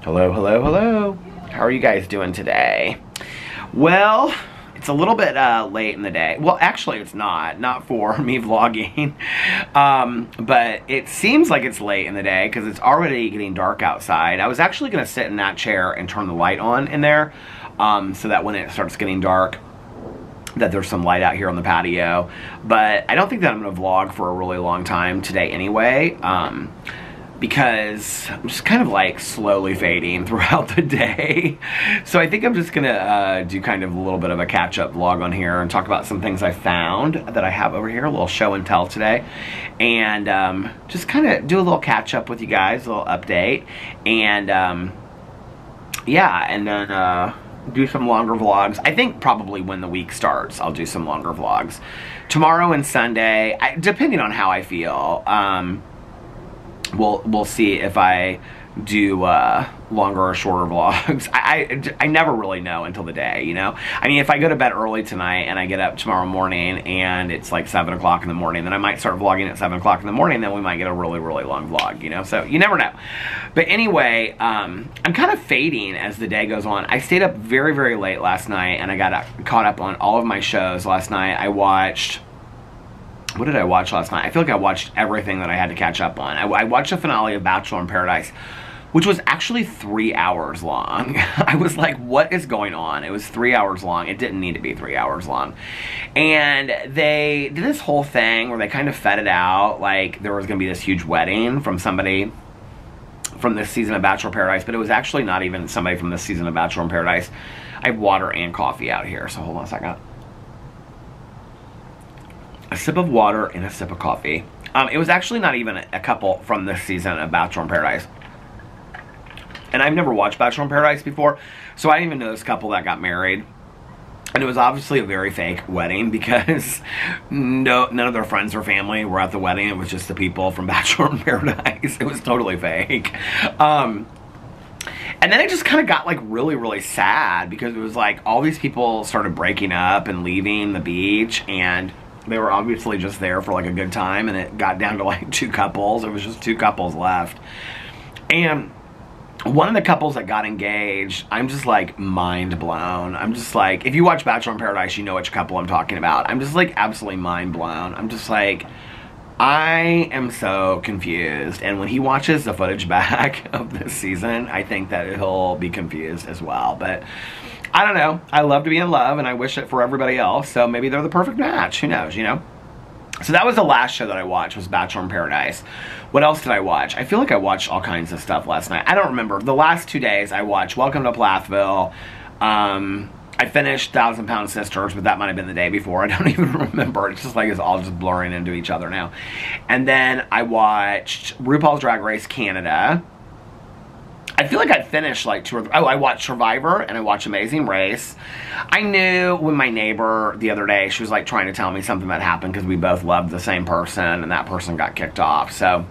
Hello, hello, hello. How are you guys doing today? Well, it's a little bit late in the day. Well, actually, it's not for me vlogging. But it seems like it's late in the day because it's already getting dark outside. I was actually going to sit in that chair and turn the light on in there so that when it starts getting dark, that there's some light out here on the patio. But I don't think that I'm going to vlog for a really long time today anyway. Because I'm just kind of like slowly fading throughout the day. So I think I'm just gonna do kind of a little bit of a catch-up vlog on here and talk about some things I found that I have over here, a little show and tell today. And just kind of do a little catch-up with you guys, a little update. And yeah, and then do some longer vlogs. I think probably when the week starts, I'll do some longer vlogs. Tomorrow and Sunday, depending on how I feel, We'll see if I do longer or shorter vlogs. I never really know until the day, you know? I mean, if I go to bed early tonight and I get up tomorrow morning and it's like 7 o'clock in the morning, then I might start vlogging at 7 o'clock in the morning, then we might get a really, really long vlog, you know? So you never know. But anyway, I'm kind of fading as the day goes on. I stayed up very, very late last night and I got caught up on all of my shows last night. I watched... What did I watch last night? I feel like I watched everything that I had to catch up on. I watched the finale of Bachelor in Paradise, which was actually 3 hours long. I was like, what is going on? It was 3 hours long. It didn't need to be 3 hours long. And they did this whole thing where they kind of fed it out like there was going to be this huge wedding from somebody from this season of Bachelor in Paradise, but it was actually not even somebody from this season of Bachelor in Paradise. I have water and coffee out here, so hold on a second. A sip of water and a sip of coffee. It was actually not even a couple from this season of Bachelor in Paradise. And I've never watched Bachelor in Paradise before, so I didn't even know this couple that got married. And it was obviously a very fake wedding because none of their friends or family were at the wedding. It was just the people from Bachelor in Paradise. It was totally fake. And then it just kind of got like really, really sad because it was like all these people started breaking up and leaving the beach, and they were obviously just there for like a good time, and it got down to like 2 couples. It was just 2 couples left. And one of the couples that got engaged, I'm just like mind blown. I'm just like, if you watch Bachelor in Paradise, you know which couple I'm talking about. I'm just like absolutely mind blown. I'm just like, I am so confused. And when he watches the footage back of this season, I think that he'll be confused as well. But I don't know. I love to be in love, and I wish it for everybody else. So maybe they're the perfect match. Who knows, you know? So that was the last show that I watched, was Bachelor in Paradise. What else did I watch? I feel like I watched all kinds of stuff last night. I don't remember. The last 2 days I watched Welcome to Plathville. I finished 1,000 Pound Sisters, but that might have been the day before. I don't even remember. It's just like it's all just blurring into each other now. And then I watched RuPaul's Drag Race Canada. I feel like I finished like 2 or 3. Oh, I watched Survivor and I watched Amazing Race. I knew when my neighbor the other day, she was like trying to tell me something that happened because we both loved the same person and that person got kicked off. So,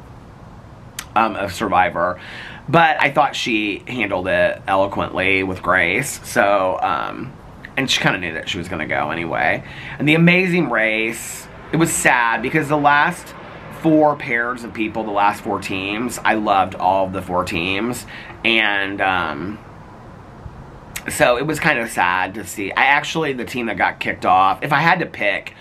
of Survivor. But I thought she handled it eloquently with grace. So, and she kind of knew that she was going to go anyway. And the Amazing Race, it was sad because the last 4 pairs of people, the last 4 teams, I loved all of the 4 teams. And so it was kind of sad to see. The team that got kicked off, if I had to pick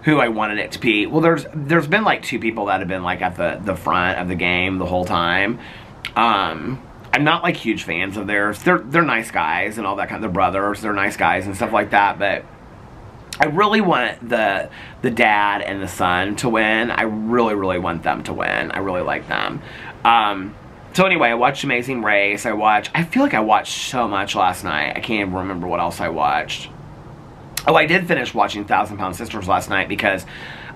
who I wanted it to be, well, there's been like 2 people that have been like at the front of the game the whole time. I'm not like huge fans of theirs. They're nice guys and all that kind of, they're brothers, they're nice guys and stuff like that, but I really want the dad and the son to win. I really, really want them to win. I really like them. So anyway, I watched Amazing Race. I feel like I watched so much last night. I can't even remember what else I watched. Oh, I did finish watching 1,000 Pound Sisters last night because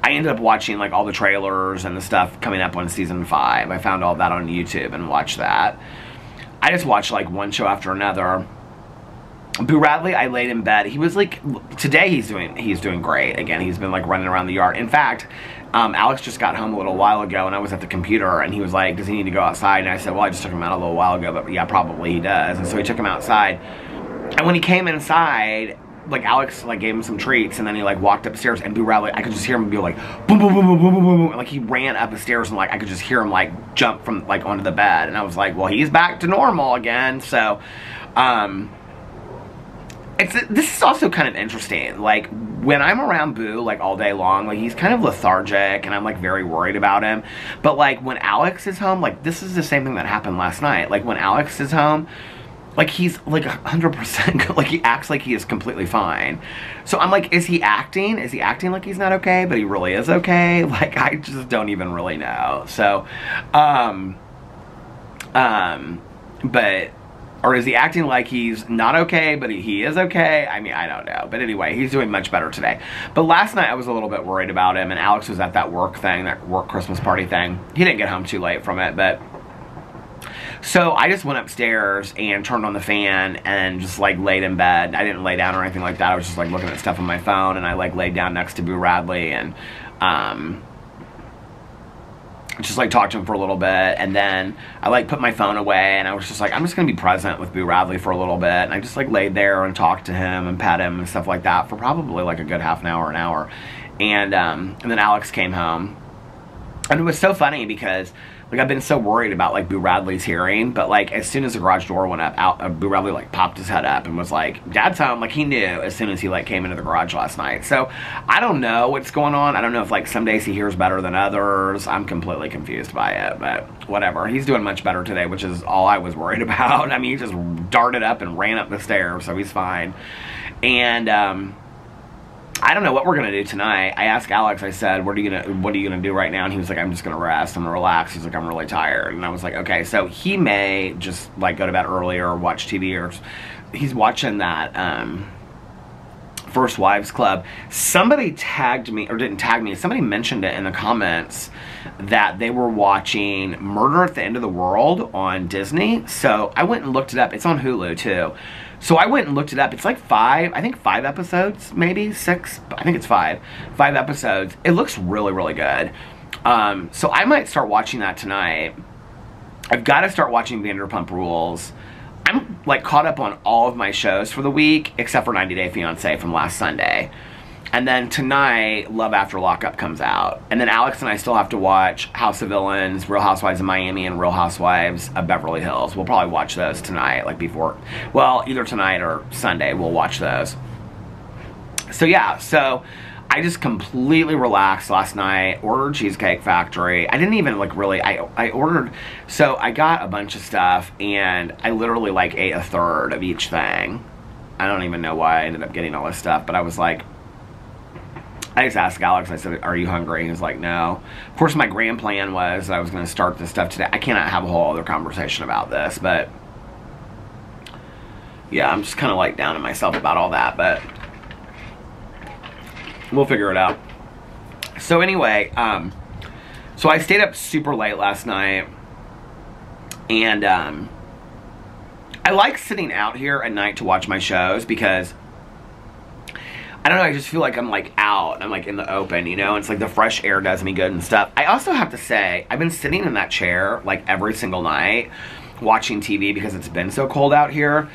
I ended up watching like all the trailers and the stuff coming up on season 5. I found all that on YouTube and watched that. I just watched like one show after another. Boo Radley, I laid in bed. He was like, today he's doing great. Again, he's been like running around the yard. In fact, Alex just got home a little while ago and I was at the computer and he was like, does he need to go outside? And I said, well, I just took him out a little while ago, but yeah, probably he does. And so he took him outside. And when he came inside, like Alex like gave him some treats, and then he like walked upstairs, and Boo Radley, I could just hear him be like boom boom boom boom boom boom boom, like he ran up the stairs, and like I could just hear him like jump from like onto the bed, and I was like, well, he's back to normal again. So this is also kind of interesting. Like when I'm around Boo like all day long, like he's kind of lethargic, and I'm like very worried about him. But like when Alex is home, like this is the same thing that happened last night. Like when Alex is home, like he's like 100% like he acts like he is completely fine. So I'm like, is he acting? Is he acting like he's not okay, but he really is okay? Like I just don't even really know. So but or is he acting like he's not okay, but he is okay? I mean, I don't know. But anyway, he's doing much better today. But last night I was a little bit worried about him, and Alex was at that work thing, that work Christmas party thing. He didn't get home too late from it, but so I just went upstairs and turned on the fan and just like laid in bed. I didn't lay down or anything like that. I was just like looking at stuff on my phone, and I like laid down next to Boo Radley and just like talked to him for a little bit, and then I like put my phone away, and I was just like, I'm just gonna be present with Boo Radley for a little bit, and I just like laid there and talked to him and pet him and stuff like that for probably like a good half an hour, and then Alex came home, and it was so funny because like I've been so worried about like Boo Radley's hearing, but like as soon as the garage door went up, Boo Radley like popped his head up and was like, Dad's home. Like he knew as soon as he like came into the garage last night. So I don't know what's going on. I don't know if like some days he hears better than others. I'm completely confused by it, but whatever. He's doing much better today, which is all I was worried about. I mean, he just darted up and ran up the stairs, so he's fine. And I don't know what we're gonna do tonight. I asked Alex, I said, what are you gonna do right now? And he was like, I'm just gonna rest, I'm gonna relax. He's like, I'm really tired. And I was like, okay. So he may just like go to bed early or watch TV, or he's watching that First Wives Club. Somebody tagged me, or didn't tag me, somebody mentioned it in the comments that they were watching Murder at the End of the World on Disney. So I went and looked it up. It's on Hulu too. So I went and looked it up. It's like five episodes, maybe 6. I think it's 5 episodes. It looks really, really good. So I might start watching that tonight. I've got to start watching Vanderpump Rules. I'm like caught up on all of my shows for the week, except for 90 Day Fiancé from last Sunday. And then tonight, Love After Lockup comes out. And then Alex and I still have to watch House of Villains, Real Housewives of Miami, and Real Housewives of Beverly Hills. We'll probably watch those tonight, like before. Well, either tonight or Sunday, we'll watch those. So yeah, so I just completely relaxed last night, ordered Cheesecake Factory. I didn't even like really, I ordered, so I got a bunch of stuff, and I literally like ate a third of each thing. I don't even know why I ended up getting all this stuff, but I was like, I just asked Alex, I said, are you hungry? He was like, no. Of course, my grand plan was I was going to start this stuff today. I cannot have a whole other conversation about this, but yeah, I'm just kind of like down on myself about all that, but we'll figure it out. So anyway, so I stayed up super late last night, and I like sitting out here at night to watch my shows because I don't know, I just feel like I'm like out, I'm like in the open, you know, it's like the fresh air does me good and stuff. I also have to say, I've been sitting in that chair like every single night watching TV because it's been so cold out here.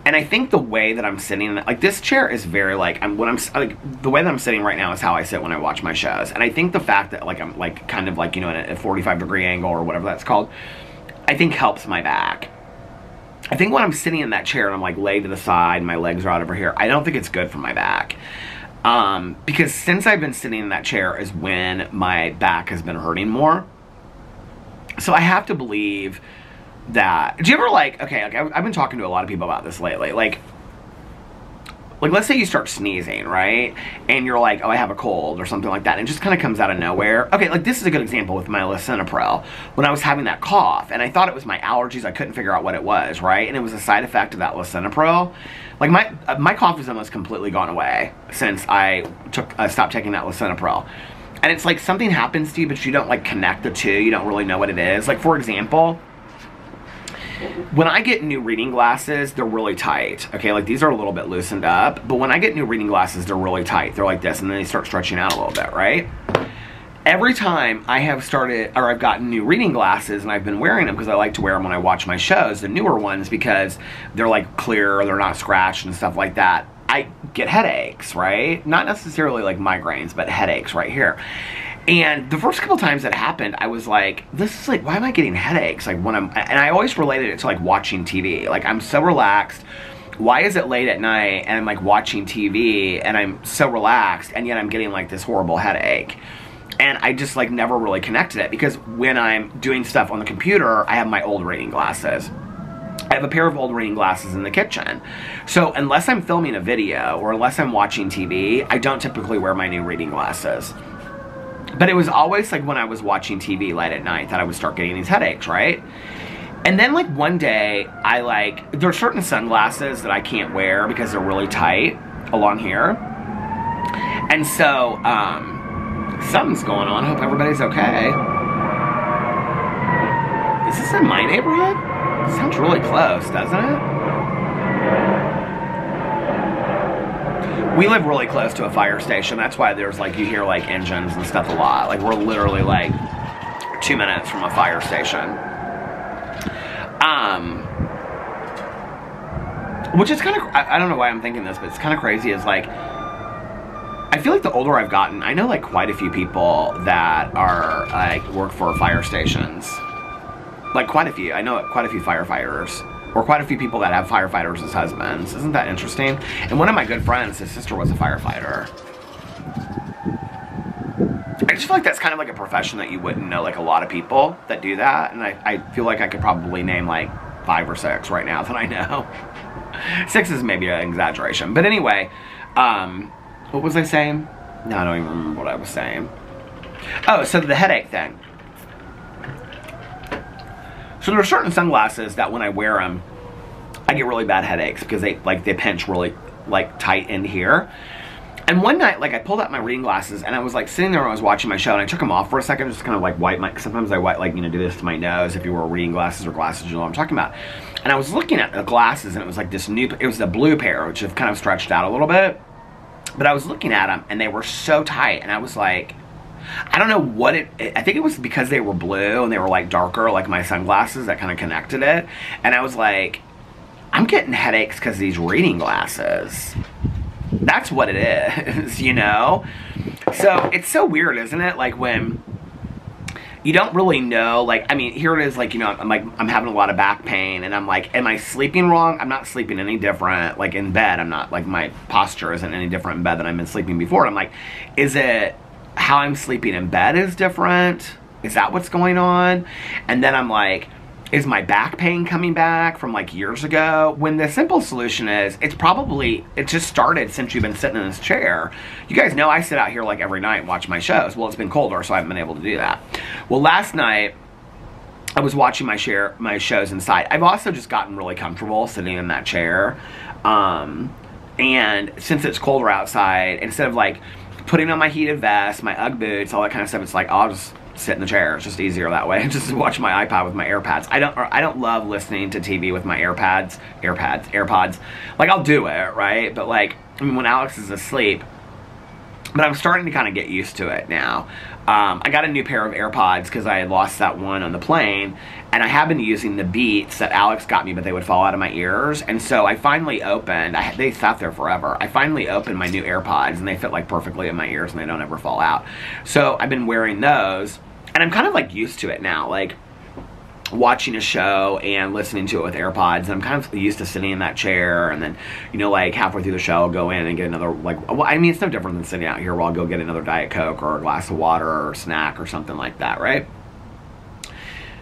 And I think the way that I'm sitting, like this chair is very like, the way that I'm sitting right now is how I sit when I watch my shows. And I think the fact that like I'm like kind of like, you know, in a 45-degree angle or whatever that's called, I think helps my back. I think when I'm sitting in that chair and I'm like laid to the side, my legs are out over here, I don't think it's good for my back. Because since I've been sitting in that chair is when my back has been hurting more. So I have to believe that, do you ever like, okay, I've been talking to a lot of people about this lately, like let's say you start sneezing, right? And you're like, oh, I have a cold or something like that. And it just kind of comes out of nowhere. Okay, like this is a good example with my lisinopril. When I was having that cough, and I thought it was my allergies, I couldn't figure out what it was, right? And it was a side effect of that lisinopril. Like my cough has almost completely gone away since I stopped taking that lisinopril. And it's like something happens to you, but you don't like connect the two. You don't really know what it is. Like for example, when I get new reading glasses, they're really tight. Okay, like these are a little bit loosened up, but when I get new reading glasses, they're really tight. They're like this, and then they start stretching out a little bit, right? Every time I have started, or I've gotten new reading glasses, and I've been wearing them because I like to wear them when I watch my shows, the newer ones, because they're like clear, or they're not scratched and stuff like that. I get headaches, right? Not necessarily like migraines, but headaches right here. And the first couple times that happened, I was like, this is like, why am I getting headaches? Like when and I always related it to like watching TV. Like I'm so relaxed. Why is it late at night and I'm like watching TV and I'm so relaxed and yet I'm getting like this horrible headache? And I just like never really connected it, because when I'm doing stuff on the computer, I have my old reading glasses. I have a pair of old reading glasses in the kitchen. So unless I'm filming a video or unless I'm watching TV, I don't typically wear my new reading glasses. But it was always like when I was watching TV late at night that I would start getting these headaches, right? And then like one day, there are certain sunglasses that I can't wear because they're really tight along here. And so, something's going on. I hope everybody's okay. Is this in my neighborhood? It sounds really close, doesn't it? We live really close to a fire station. That's why there's like, you hear like engines and stuff a lot. Like we're literally like 2 minutes from a fire station. Which is kind of, I don't know why I'm thinking this, but it's kind of crazy. Is like, I feel like the older I've gotten, I know like quite a few people that are like work for fire stations. Like quite a few. I know quite a few firefighters. Or quite a few people that have firefighters as husbands. Isn't that interesting? And one of my good friends, his sister was a firefighter. I just feel like that's kind of like a profession that you wouldn't know, like a lot of people that do that. And I feel like I could probably name like 5 or 6 right now that I know. 6 is maybe an exaggeration. But anyway, what was I saying? No, I don't even remember what I was saying. Oh, so the headache thing. So there are certain sunglasses that when I wear them, I get really bad headaches because they pinch really like tight in here. And one night, like I pulled out my reading glasses and I was like sitting there when I was watching my show, and I took them off for a second, just kind of like wipe my, sometimes I wipe, like, you know, do this to my nose. If you wear reading glasses or glasses, you know what I'm talking about. And I was looking at the glasses and it was like this new, it was the blue pair, which have kind of stretched out a little bit. But I was looking at them and they were so tight, and I was like, I don't know what I think it was because they were blue and they were like darker, like my sunglasses, that kind of connected it. And I was like, I'm getting headaches because of these reading glasses. That's what it is, you know? So it's so weird, isn't it? Like when you don't really know, like, I mean, here it is, like, you know, I'm having a lot of back pain, and I'm like, am I sleeping wrong? I'm not sleeping any different. Like in bed, I'm not, like, my posture isn't any different in bed than I've been sleeping before. And I'm like, is it how I'm sleeping in bed is different? Is that what's going on? And then I'm like, is my back pain coming back from like years ago? When the simple solution is, it just started since you've been sitting in this chair. You guys know I sit out here like every night and watch my shows. Well, it's been colder, so I haven't been able to do that. Well, last night, I was watching my shows inside. I've also just gotten really comfortable sitting in that chair. And since it's colder outside, instead of like putting on my heated vest, my Ugg boots, all that kind of stuff, it's like, I'll just sit in the chair. It's just easier that way. Just watch my iPod with my AirPods. I don't love listening to TV with my AirPods. Like, I'll do it, right? But like, I mean, when Alex is asleep, but I'm starting to kind of get used to it now. I got a new pair of AirPods because I had lost that one on the plane, and I have been using the Beats that Alex got me, but they would fall out of my ears. And so I finally opened, they sat there forever. I finally opened my new AirPods, and they fit like perfectly in my ears, and they don't ever fall out. So I've been wearing those, and I'm kind of like used to it now, like watching a show and listening to it with AirPods. And I'm kind of used to sitting in that chair, and then, you know, like halfway through the show, I'll go in and get another, like, well, I mean, it's no different than sitting out here where I'll go get another Diet Coke or a glass of water or a snack or something like that, right?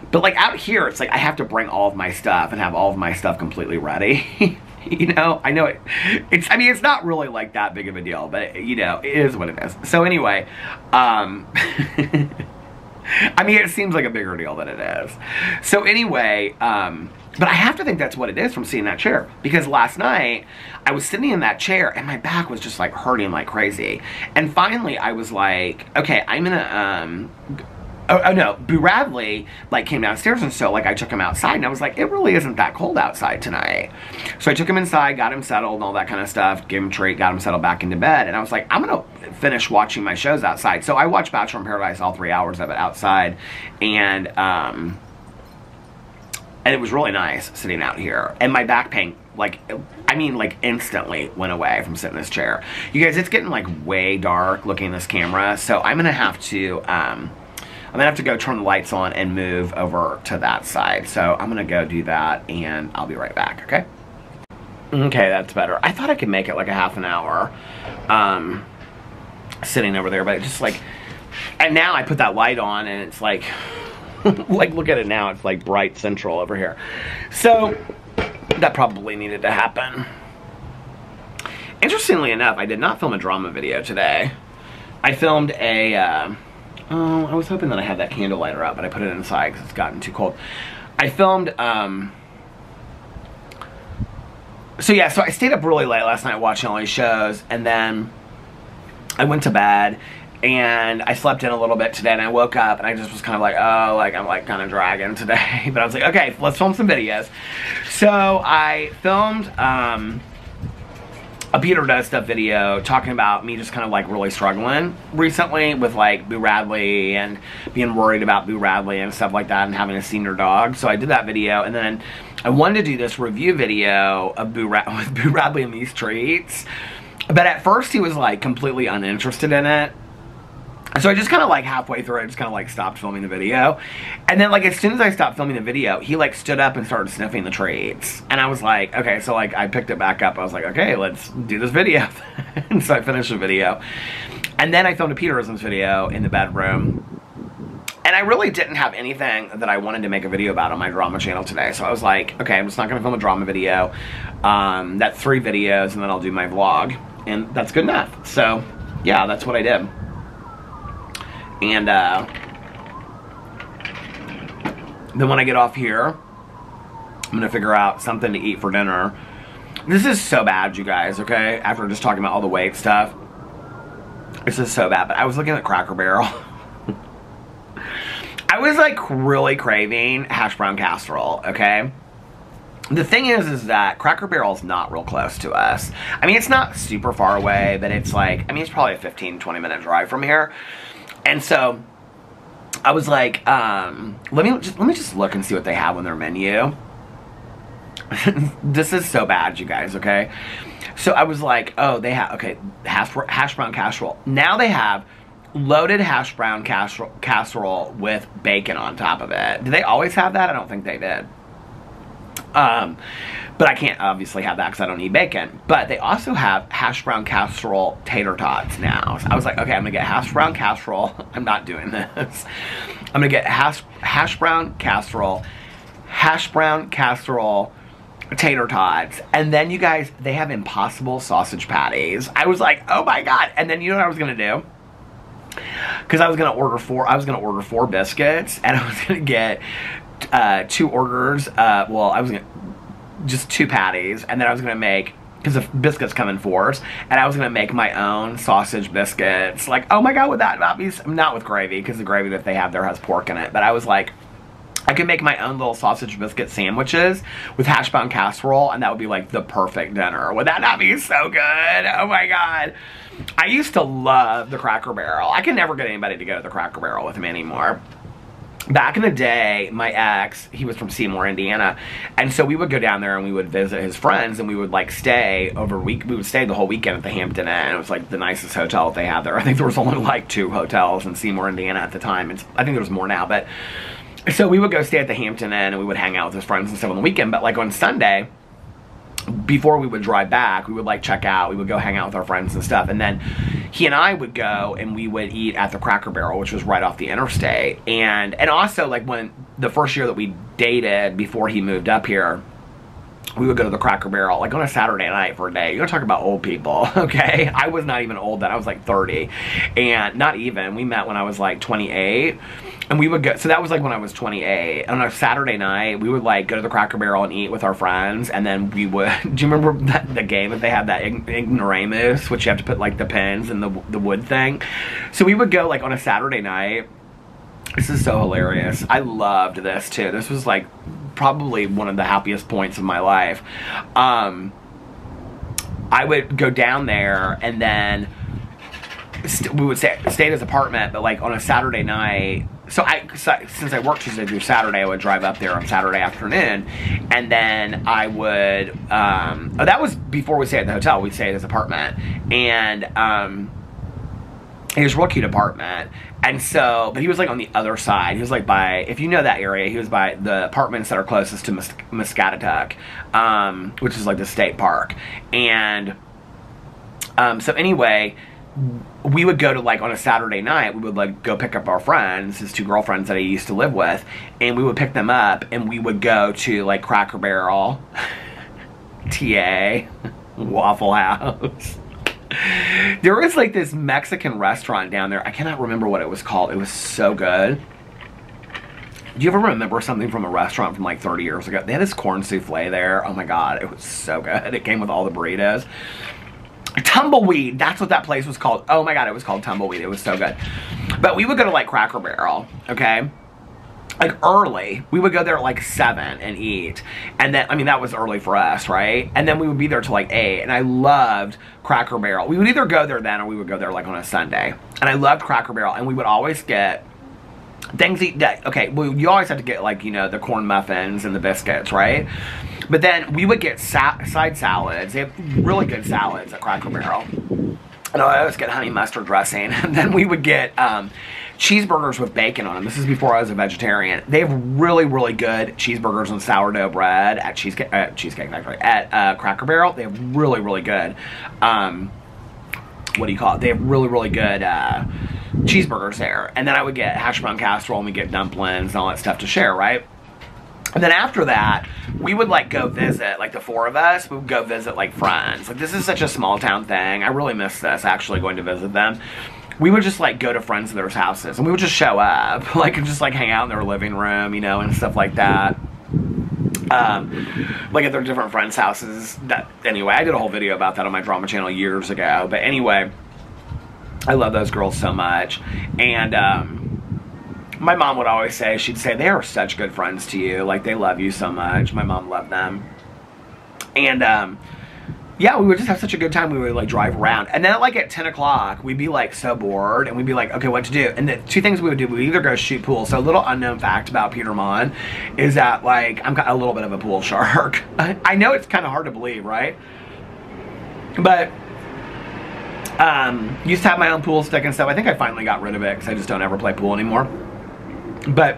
But like out here, it's like I have to bring all of my stuff and have all of my stuff completely ready. You know, I know I mean, it's not really like that big of a deal, but you know, it is what it is. So anyway, I mean, it seems like a bigger deal than it is. So anyway, but I have to think that's what it is from seeing that chair. Because last night, I was sitting in that chair and my back was just like hurting like crazy. And finally, I was like, okay, I'm gonna, oh no, Boo Radley like came downstairs, and so like I took him outside, and I was like, it really isn't that cold outside tonight. So I took him inside, got him settled and all that kind of stuff, gave him a treat, got him settled back into bed, and I was like, I'm gonna finish watching my shows outside. So I watched Bachelor in Paradise, all 3 hours of it outside, and And it was really nice sitting out here. And my back pain, like, I mean, like, instantly went away from sitting in this chair. You guys, it's getting, like, way dark looking at this camera. So I'm going to have to, go turn the lights on and move over to that side. So I'm going to go do that, and I'll be right back, okay? Okay, that's better. I thought I could make it, like, a half an hour sitting over there. But it just, like, and now I put that light on, and it's, like... like, look at it now. It's like bright central over here. So, that probably needed to happen. Interestingly enough, I did not film a drama video today. I filmed a, I was hoping that I had that candle lighter up, but I put it inside because it's gotten too cold. I filmed, so yeah, so I stayed up really late last night watching all these shows, and then I went to bed. And I slept in a little bit today, and I woke up, and I just was kind of like, oh, like, I'm, like, kind of dragging today. But I was like, okay, let's film some videos. So I filmed a Peter Does Stuff video talking about me just kind of, like, really struggling recently with, like, Boo Radley and being worried about Boo Radley and stuff like that and having a senior dog. So I did that video, and then I wanted to do this review video of with Boo Radley and these treats. But at first, he was, like, completely uninterested in it. So I just kind of, like, halfway through, I just kind of, like, stopped filming the video. And then, like, as soon as I stopped filming the video, he, like, stood up and started sniffing the treats. And I was like, okay, so, like, I picked it back up. I was like, okay, let's do this video. And so I finished the video. And then I filmed a Peterisms video in the bedroom. And I really didn't have anything that I wanted to make a video about on my drama channel today. So I was like, okay, I'm just not going to film a drama video. That's 3 videos, and then I'll do my vlog. And that's good enough. So, yeah, that's what I did. And then when I get off here, I'm going to figure out something to eat for dinner. This is so bad, you guys, okay? After just talking about all the weight stuff. This is so bad. But I was looking at Cracker Barrel. I was, like, really craving hash brown casserole, okay? The thing is that Cracker Barrel is not real close to us. I mean, it's not super far away, but it's like, I mean, it's probably a 15-20 minute drive from here. And so I was like, let me just look and see what they have on their menu. This is so bad, you guys, okay? So I was like, oh, they have, okay, hash brown casserole. Now they have loaded hash brown casserole with bacon on top of it. Did they always have that? I don't think they did. But I can't obviously have that because I don't eat bacon. But they also have hash brown casserole tater tots now. So I was like, okay, I'm going to get hash brown casserole. I'm not doing this. I'm going to get hash brown casserole tater tots. And then, you guys, they have Impossible sausage patties. I was like, oh my God. And then you know what I was going to do? Because I was going to order 4 biscuits. And I was going to get 2 orders. Well, I was going to just 2 patties, and then I was going to make, because the biscuits come in 4s, and I was going to make my own sausage biscuits. Like, oh my God, would that not be, not with gravy, because the gravy that they have there has pork in it, but I was like, I could make my own little sausage biscuit sandwiches with hash brown casserole, and that would be like the perfect dinner. Would that not be so good? Oh my God. I used to love the Cracker Barrel. I can never get anybody to go to the Cracker Barrel with me anymore. Back in the day, my ex, he was from Seymour, Indiana, and so we would go down there and we would visit his friends, and we would like stay over we would stay the whole weekend at the Hampton Inn. It was like the nicest hotel that they had there. I think there was only like 2 hotels in Seymour, Indiana at the time. I think there was more now, but so we would go stay at the Hampton Inn and we would hang out with his friends and stuff on the weekend. But like on Sunday, before we would drive back, we would like check out, we would go hang out with our friends and stuff, and then he and I would go and we would eat at the Cracker Barrel, which was right off the interstate. And also, like, when the first year that we dated before he moved up here, we would go to the Cracker Barrel like on a Saturday night for a day. You're gonna talk about old people, okay? I was not even old then. I was like 30, and not even. We met when I was like 28, and we would go. So that was like when I was 28. On a Saturday night, we would like go to the Cracker Barrel and eat with our friends, and then we would. Do you remember the game that they had, that ignoramus, which you have to put like the pins in the wood thing? So we would go like on a Saturday night. This is so hilarious. I loved this too. This was like probably one of the happiest points of my life. I would go down there, and then we would stay at his apartment, but like on a Saturday night, since I worked Tuesday through Saturday, I would drive up there on Saturday afternoon, and then I would, oh, that was before we stayed at the hotel. We'd stay at his apartment, and, his real cute apartment, and so, but he was like on the other side. He was like by, if you know that area, he was by the apartments that are closest to Muscatatuck, which is like the state park, and, so anyway, we would go to, like, on a Saturday night, we would, like, go pick up our friends, his two girlfriends that I used to live with, and we would pick them up, and we would go to, like, Cracker Barrel, TA, Waffle House. There was, like, this Mexican restaurant down there. I cannot remember what it was called. It was so good. Do you ever remember something from a restaurant from, like, 30 years ago? They had this corn souffle there. Oh, my God. It was so good. It came with all the burritos. Tumbleweed, that's what that place was called. Oh my God, it was called Tumbleweed. It was so good. But we would go to, like, Cracker Barrel, okay? Like, early. We would go there at, like, 7 and eat. And then, I mean, that was early for us, right? And then we would be there till, like, 8. And I loved Cracker Barrel. We would either go there then or we would go there, like, on a Sunday. And I loved Cracker Barrel. And we would always get things that, okay, well, you always have to get, like, you know, the corn muffins and the biscuits, right? But then we would get side salads. They have really good salads at Cracker Barrel. And I always get honey mustard dressing. And then we would get cheeseburgers with bacon on them. This is before I was a vegetarian. They have really, really good cheeseburgers and sourdough bread at Cheesecake Factory. At Cracker Barrel, they have really, really good, what do you call it? They have really, really good cheeseburgers there. And then I would get hash brown casserole and we get dumplings and all that stuff to share, right? And then after that, we would, like, go visit, like, the four of us, we would go visit, like, friends. Like, this is such a small town thing. I really miss this, actually, going to visit them. We would just, like, go to friends of theirs houses, and we would just show up, like, and just, like, hang out in their living room, you know, and stuff like that. Like, at their different friends' houses. Anyway, I did a whole video about that on my drama channel years ago. But anyway, I love those girls so much. And, my mom would always say, she'd say, they are such good friends to you. Like, they love you so much. My mom loved them. And, yeah, we would just have such a good time. We would, like, drive around. And then, like, at 10 o'clock, we'd be, like, so bored. And we'd be like, okay, what to do? And the two things we would do, we would either go shoot pool. So a little unknown fact about Peter Monn is that, like, I'm a little bit of a pool shark. I know it's kind of hard to believe, right? But used to have my own pool stick and stuff. I think I finally got rid of it because I just don't ever play pool anymore. But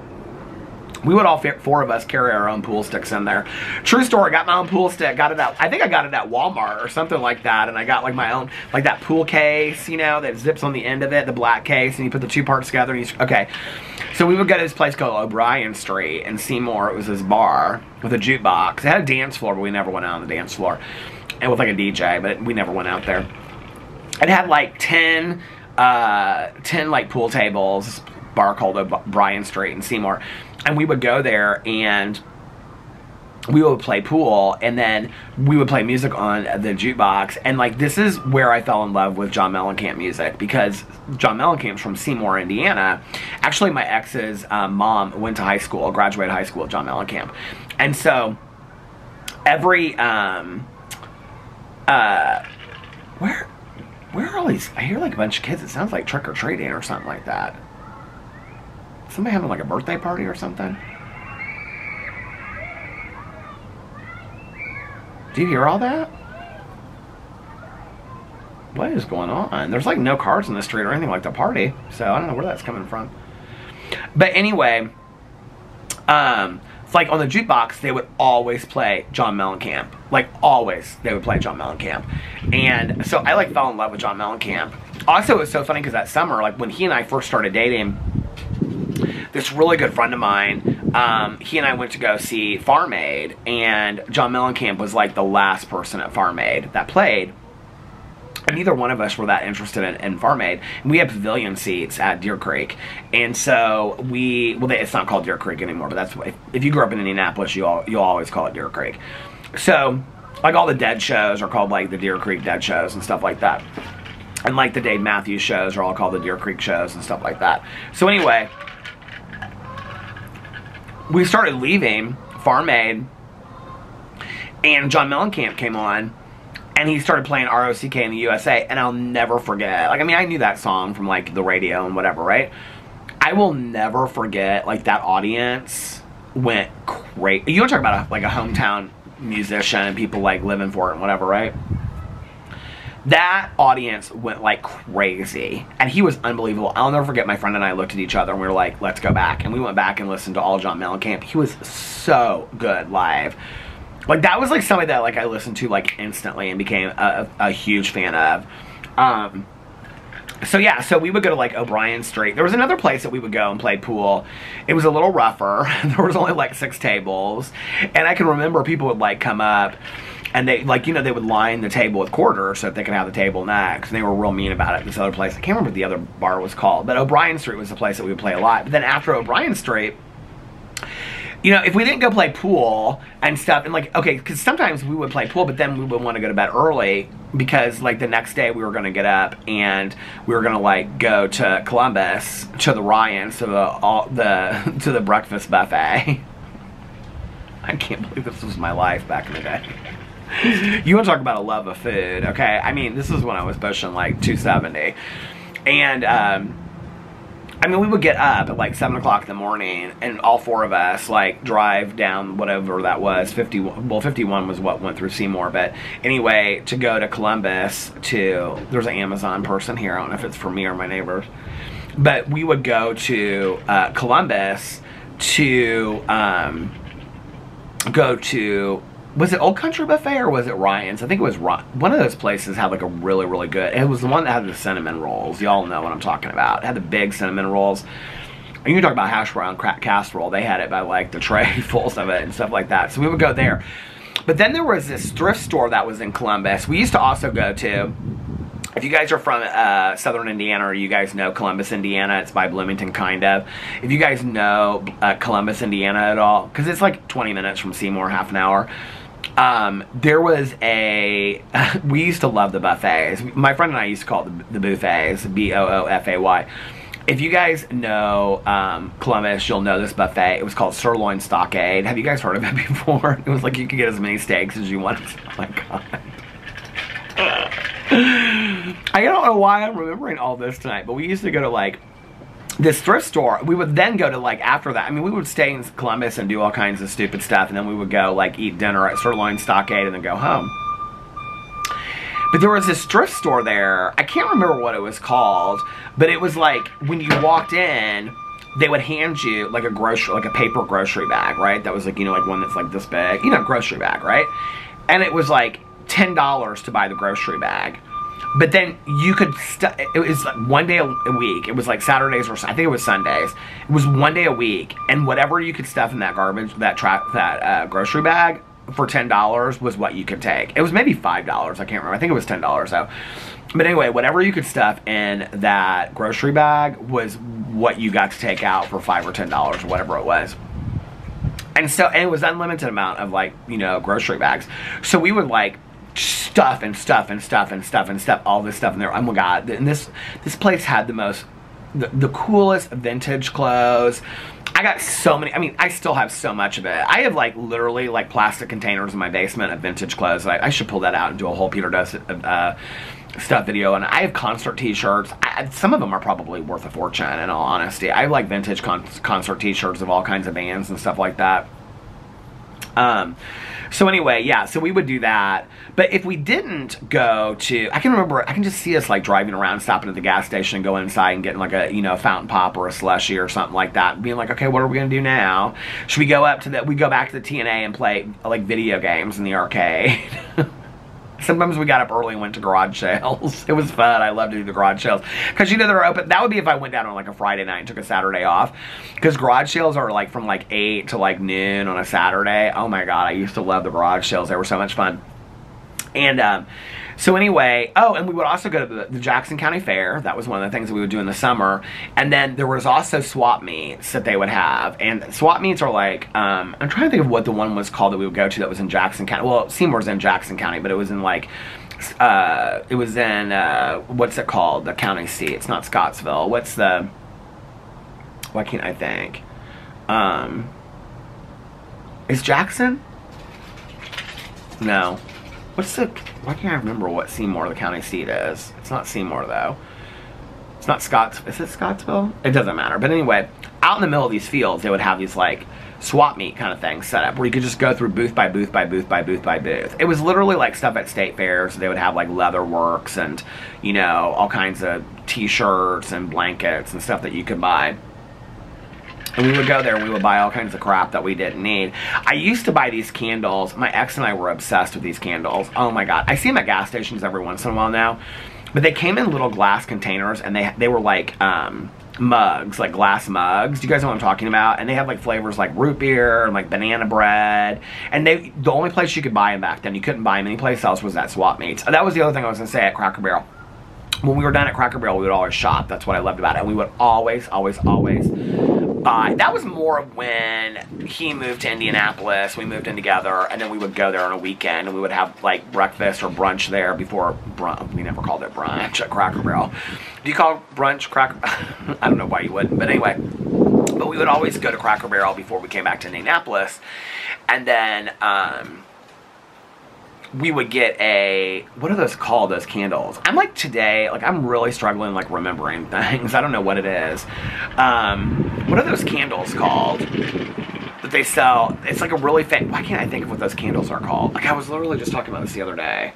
we would all, four of us, carry our own pool sticks in there. True story, got my own pool stick, got it out. I think I got it at Walmart or something like that, and I got, like, my own, like, that pool case, you know, that zips on the end of it, the black case, and you put the two parts together, and okay. So we would go to this place called O'Brien Street in Seymour. It was this bar with a jukebox. It had a dance floor, but we never went out on the dance floor. And with, like, a DJ, but we never went out there. It had, like, 10 like, pool tables, bar called O'Brien Street in Seymour, and we would go there and we would play pool, and then we would play music on the jukebox. And, like, this is where I fell in love with John Mellencamp music, because John Mellencamp's from Seymour, Indiana. Actually, my ex's mom went to high school, graduated high school with John Mellencamp, and so every where are all these? I hear, like, a bunch of kids. It sounds like trick-or-treating or something like that. Somebody having, like, a birthday party or something? Do you hear all that? What is going on? There's, like, no cars in the street or anything like the party, so I don't know where that's coming from. But anyway, it's like on the jukebox, they would always play John Mellencamp. Like, always, they would play John Mellencamp. And so I, like, fell in love with John Mellencamp. Also, it was so funny because that summer, like, when he and I first started dating, this really good friend of mine, he and I went to go see Farm Aid, and John Mellencamp was, like, the last person at Farm Aid that played. And neither one of us were that interested in Farm Aid. And we had pavilion seats at Deer Creek. And so it's not called Deer Creek anymore, but that's what, if you grew up in Indianapolis, you'll always call it Deer Creek. So, like, all the Dead shows are called, like, the Deer Creek Dead shows and stuff like that. And, like, the Dave Matthews shows are all called the Deer Creek shows and stuff like that. So anyway, we started leaving Farm Aid, and John Mellencamp came on, and he started playing ROCK in the USA, and I'll never forget. Like, I mean, I knew that song from, like, the radio and whatever, right? I will never forget, like, that audience went crazy. You want to talk about a hometown musician and people like living for it and whatever, right? That audience went like crazy, and he was unbelievable. I'll never forget, my friend and I looked at each other and we were like, let's go back. And we went back and listened to all John Mellencamp. He was so good live. Like, that was like somebody that like I listened to like instantly and became a huge fan of. So yeah, so we would go to like O'Brien Street. There was another place that we would go and play pool. It was a little rougher. There was only like 6 tables. And I can remember people would like come up and they like, you know, they would line the table with quarters so that they could have the table next. And they were real mean about it. This other place, I can't remember what the other bar was called, but O'Brien Street was the place that we would play a lot. But then after O'Brien Street, you know, if we didn't go play pool and stuff, and like, okay, because sometimes we would play pool, but then we would want to go to bed early because like the next day we were going to get up and we were going to like go to Columbus, to the Ryans, to the breakfast buffet. I can't believe this was my life back in the day. You want to talk about a love of food, okay? I mean, this is when I was pushing like 270. And, I mean, we would get up at like 7 o'clock in the morning, and all 4 of us like drive down whatever that was, 51. Well, 51 was what went through Seymour, but anyway, to go to Columbus. There's an Amazon person here. I don't know if it's for me or my neighbors, but we would go to Columbus to go to. Was it Old Country Buffet or was it Ryan's? I think it was one of those places had like a really, really good. It was the one that had the cinnamon rolls. Y'all know what I'm talking about. It had the big cinnamon rolls. And you can talk about hash brown casserole. They had it by like the tray fulls of it and stuff like that. So we would go there. But then there was this thrift store that was in Columbus. We used to also go to, if you guys are from southern Indiana, or you guys know Columbus, Indiana, it's by Bloomington, kind of. If you guys know Columbus, Indiana at all, because it's like 20 minutes from Seymour, half an hour. There was we used to love the buffets. My friend and I used to call it the buffets, B-O-O-F-A-Y. If you guys know Columbus, you'll know this buffet. It was called Sirloin Stockade. Have you guys heard of it before? It was like you could get as many steaks as you wanted. Oh my God. I don't know why I'm remembering all this tonight, but we used to go to like this thrift store. We would then go to like, after that, I mean, we would stay in Columbus and do all kinds of stupid stuff, and then we would go like eat dinner at Sirloin Stockade and then go home. But there was this thrift store there. I can't remember what it was called, but it was like when you walked in, they would hand you like a paper grocery bag, right? That was like, you know, like one that's like this big, you know, grocery bag, right? And it was like $10 to buy the grocery bag. But then you could, it was like one day a week. It was like Saturdays or I think it was Sundays. It was one day a week, and whatever you could stuff in that garbage, that grocery bag for $10 was what you could take. It was maybe $5. I can't remember. I think it was $10 though. But anyway, whatever you could stuff in that grocery bag was what you got to take out for $5 or $10 or whatever it was. And so, and it was unlimited amount of like, you know, grocery bags. So we would like stuff all this stuff in there. Oh my God. And this place had the coolest vintage clothes. I got so many. I mean, I still have so much of it. I have like literally like plastic containers in my basement of vintage clothes. I should pull that out and do a whole Peter Does stuff video. And I have concert t-shirts. Some of them are probably worth a fortune, in all honesty. I have like vintage concert t-shirts of all kinds of bands and stuff like that. So anyway, yeah, so we would do that. But if we didn't go to, I can just see us like driving around, stopping at the gas station and going inside and getting like a, you know, a fountain pop or a slushie or something like that. Being like, okay, what are we going to do now? Should we go up to we go back to the TNA and play like video games in the arcade? Sometimes we got up early and went to garage sales. It was fun. I love to do the garage sales. Because, you know, they're open. That would be if I went down on like a Friday night and took a Saturday off. Because garage sales are like from like 8 to like noon on a Saturday. Oh my God, I used to love the garage sales. They were so much fun. And so anyway, oh, and we would also go to the Jackson County Fair. That was one of the things that we would do in the summer. And then there was also swap meets that they would have. And swap meets are like, I'm trying to think of what the one was called that we would go to that was in Jackson County. Well, Seymour's in Jackson County, but it was in like, it was in, what's it called? The county seat. It's not Scottsville. What's the, why can't I think? Is Jackson? No. What's the, why can't I remember what Seymour, the county seat, is? It's not Seymour, though. It's not Scotts, is it Scottsville? It doesn't matter. But anyway, out in the middle of these fields, they would have these like swap meet kind of things set up where you could just go through booth by booth by booth by booth by booth. It was literally like stuff at state fairs. They would have like leather works and, you know, all kinds of t-shirts and blankets and stuff that you could buy. And we would go there and we would buy all kinds of crap that we didn't need. I used to buy these candles. My ex and I were obsessed with these candles. Oh my God. I see them at gas stations every once in a while now. But they came in little glass containers and they were like mugs, like glass mugs. Do you guys know what I'm talking about? And they had like flavors like root beer and like banana bread. And the only place you could buy them back then, you couldn't buy them anyplace else, was at swap meets. That was the other thing I was going to say at Cracker Barrel. When we were down at Cracker Barrel, we would always shop. That's what I loved about it. And we would always buy. That was more when he moved to Indianapolis. We moved in together, and then we would go there on a weekend, and we would have like breakfast or brunch there before brunch. We never called it brunch at Cracker Barrel. Do you call brunch Cracker? I don't know why you wouldn't, but anyway. But we would always go to Cracker Barrel before we came back to Indianapolis, and then we would get what are those called, those candles? I'm like today, like I'm really struggling like remembering things. I don't know what it is. What are those candles called that they sell? It's like a really why can't I think of what those candles are called? Like I was literally just talking about this the other day.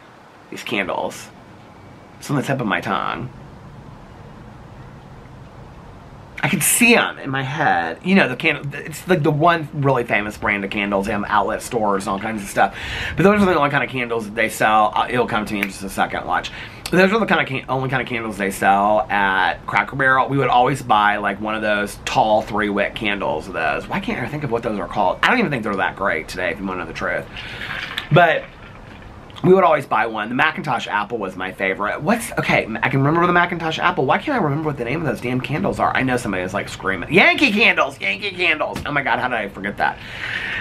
These candles. It's on the tip of my tongue. I could see them in my head. You know, the candle, it's like the one really famous brand of candles. They have outlet stores and all kinds of stuff. But those are the only kind of candles that they sell. It'll come to me in just a second, watch. But those are the only kind of candles they sell at Cracker Barrel. We would always buy like one of those tall 3-wick candles of those. Why can't I think of what those are called? I don't even think they're that great today, if you want to know the truth. But we would always buy one. The Macintosh apple was my favorite. Okay, I can remember the Macintosh apple. Why can't I remember what the name of those damn candles are? I know somebody was like screaming, Yankee candles, Yankee candles. Oh my God, how did I forget that?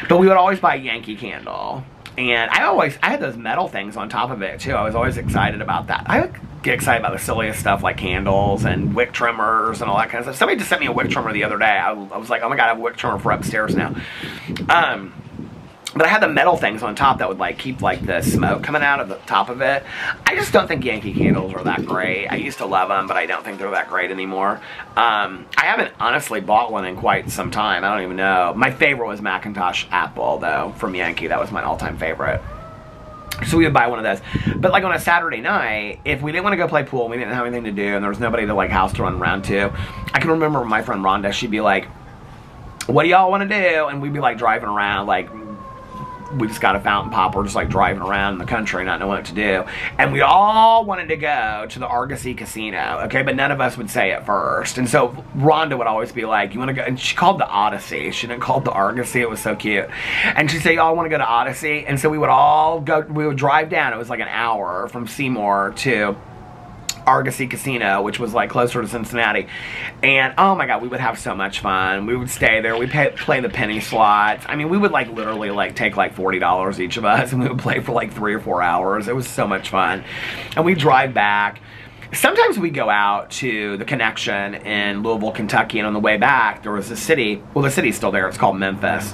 But we would always buy Yankee Candle. And I had those metal things on top of it too. I was always excited about that. I would get excited about the silliest stuff like candles and wick trimmers and all that kind of stuff. Somebody just sent me a wick trimmer the other day. I was like, oh my God, I have a wick trimmer for upstairs now. But I had the metal things on top that would like keep like the smoke coming out of the top of it. I just don't think Yankee candles are that great. I used to love them, but I don't think they're that great anymore. I haven't honestly bought one in quite some time. I don't even know. My favorite was Macintosh Apple though, from Yankee. That was my all-time favorite. So we would buy one of those. But like on a Saturday night, if we didn't want to go play pool, we didn't have anything to do, and there was nobody to like house to run around to, I can remember my friend Rhonda, she'd be like, what do y'all want to do? And we'd be like driving around, like we just got a fountain pop. We're just like driving around in the country, not knowing what to do. And we all wanted to go to the Argosy Casino, okay? But none of us would say it first. And so Rhonda would always be like, you want to go? And she called the Odyssey. She didn't call it the Argosy. It was so cute. And she'd say, y'all want to go to Odyssey? And so we would all go, we would drive down. It was like an hour from Seymour to Argosy Casino, which was like closer to Cincinnati. And oh my God, we would have so much fun. We would stay there. We'd play the penny slots. I mean, we would like literally like take like $40 each of us, and we would play for like 3 or 4 hours. It was so much fun. And we'd drive back. Sometimes we go out to the Connection in Louisville, Kentucky, and on the way back, there was a city, well, the city's still there. It's called Memphis.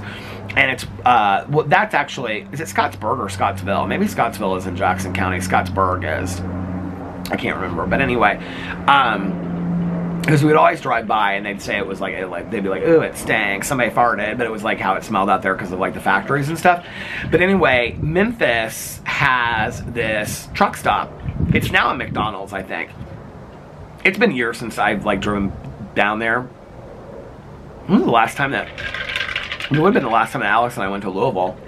And it's, well, that's actually, is it Scottsburg or Scottsville? Maybe Scottsville is in Jackson County. Scottsburg is, I can't remember. But anyway, because we would always drive by and they'd say it was like, they'd be like, ooh, it stinks. Somebody farted, but it was like how it smelled out there because of like the factories and stuff. But anyway, Memphis has this truck stop. It's now a McDonald's, I think. It's been years since I've like driven down there. When was the last time that, it would have been the last time that Alex and I went to Louisville.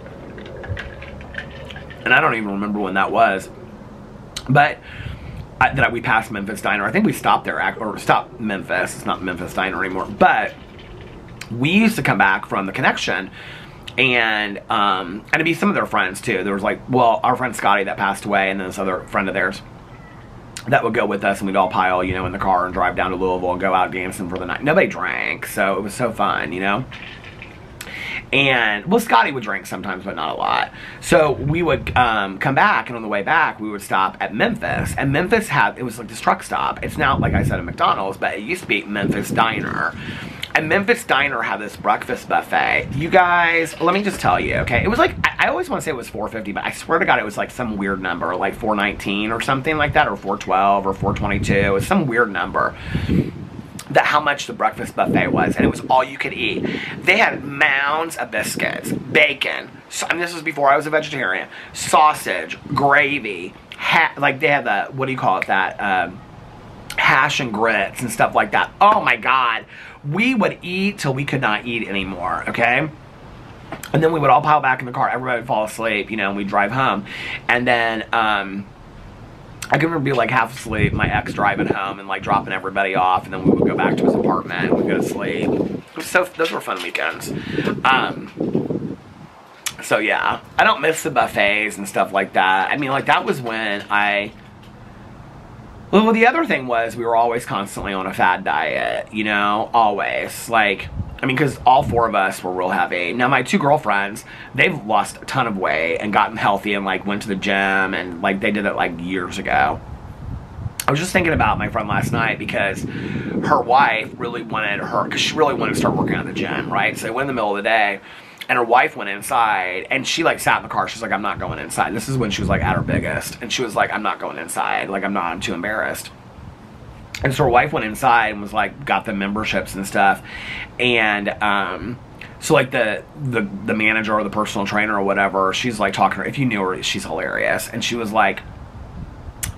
And I don't even remember when that was. But we passed Memphis Diner. I think we stopped there, or stopped Memphis. It's not Memphis Diner anymore. But we used to come back from the Connection, and it'd be some of their friends too. There was like, well, our friend Scotty that passed away, and then this other friend of theirs that would go with us, and we'd all pile, you know, in the car and drive down to Louisville and go out dancing for the night. Nobody drank, so it was so fun, you know. And, well, Scotty would drink sometimes, but not a lot. So we would come back, and on the way back, we would stop at Memphis. And Memphis had, it was like this truck stop. It's now, like I said, a McDonald's, but it used to be Memphis Diner. And Memphis Diner had this breakfast buffet. You guys, let me just tell you, okay? It was like, I always want to say it was $4.50, but I swear to God it was like some weird number, like $4.19 or something like that, or $4.12 or $4.22. It was some weird number. That how much the breakfast buffet was, and it was all you could eat. They had mounds of biscuits, bacon, and this was before I was a vegetarian, sausage, gravy, like they had the, what do you call it, that, hash and grits and stuff like that. Oh my God. We would eat till we could not eat anymore, okay? And then we would all pile back in the car. Everybody would fall asleep, you know, and we'd drive home. And then, I can remember being like half asleep, my ex driving home and like dropping everybody off, and then we would go back to his apartment and we'd go to sleep. So those were fun weekends. So yeah, I don't miss the buffets and stuff like that. I mean, like that was when well, the other thing was we were always constantly on a fad diet, you know, always. Like, I mean, because all four of us were real heavy. Now, my two girlfriends, they've lost a ton of weight and gotten healthy and, like, went to the gym and, like, they did it, like, years ago. I was just thinking about my friend last night because her wife really wanted her, because she really wanted to start working out at the gym, right? So they went in the middle of the day. And her wife went inside, and she, like, sat in the car. She's like, I'm not going inside. This is when she was, like, at her biggest. And she was like, I'm not going inside. Like, I'm too embarrassed. And so her wife went inside and was, like, got the memberships and stuff. And, so, like, the manager or the personal trainer or whatever, she's, like, talking to her. If you knew her, she's hilarious. And she was like,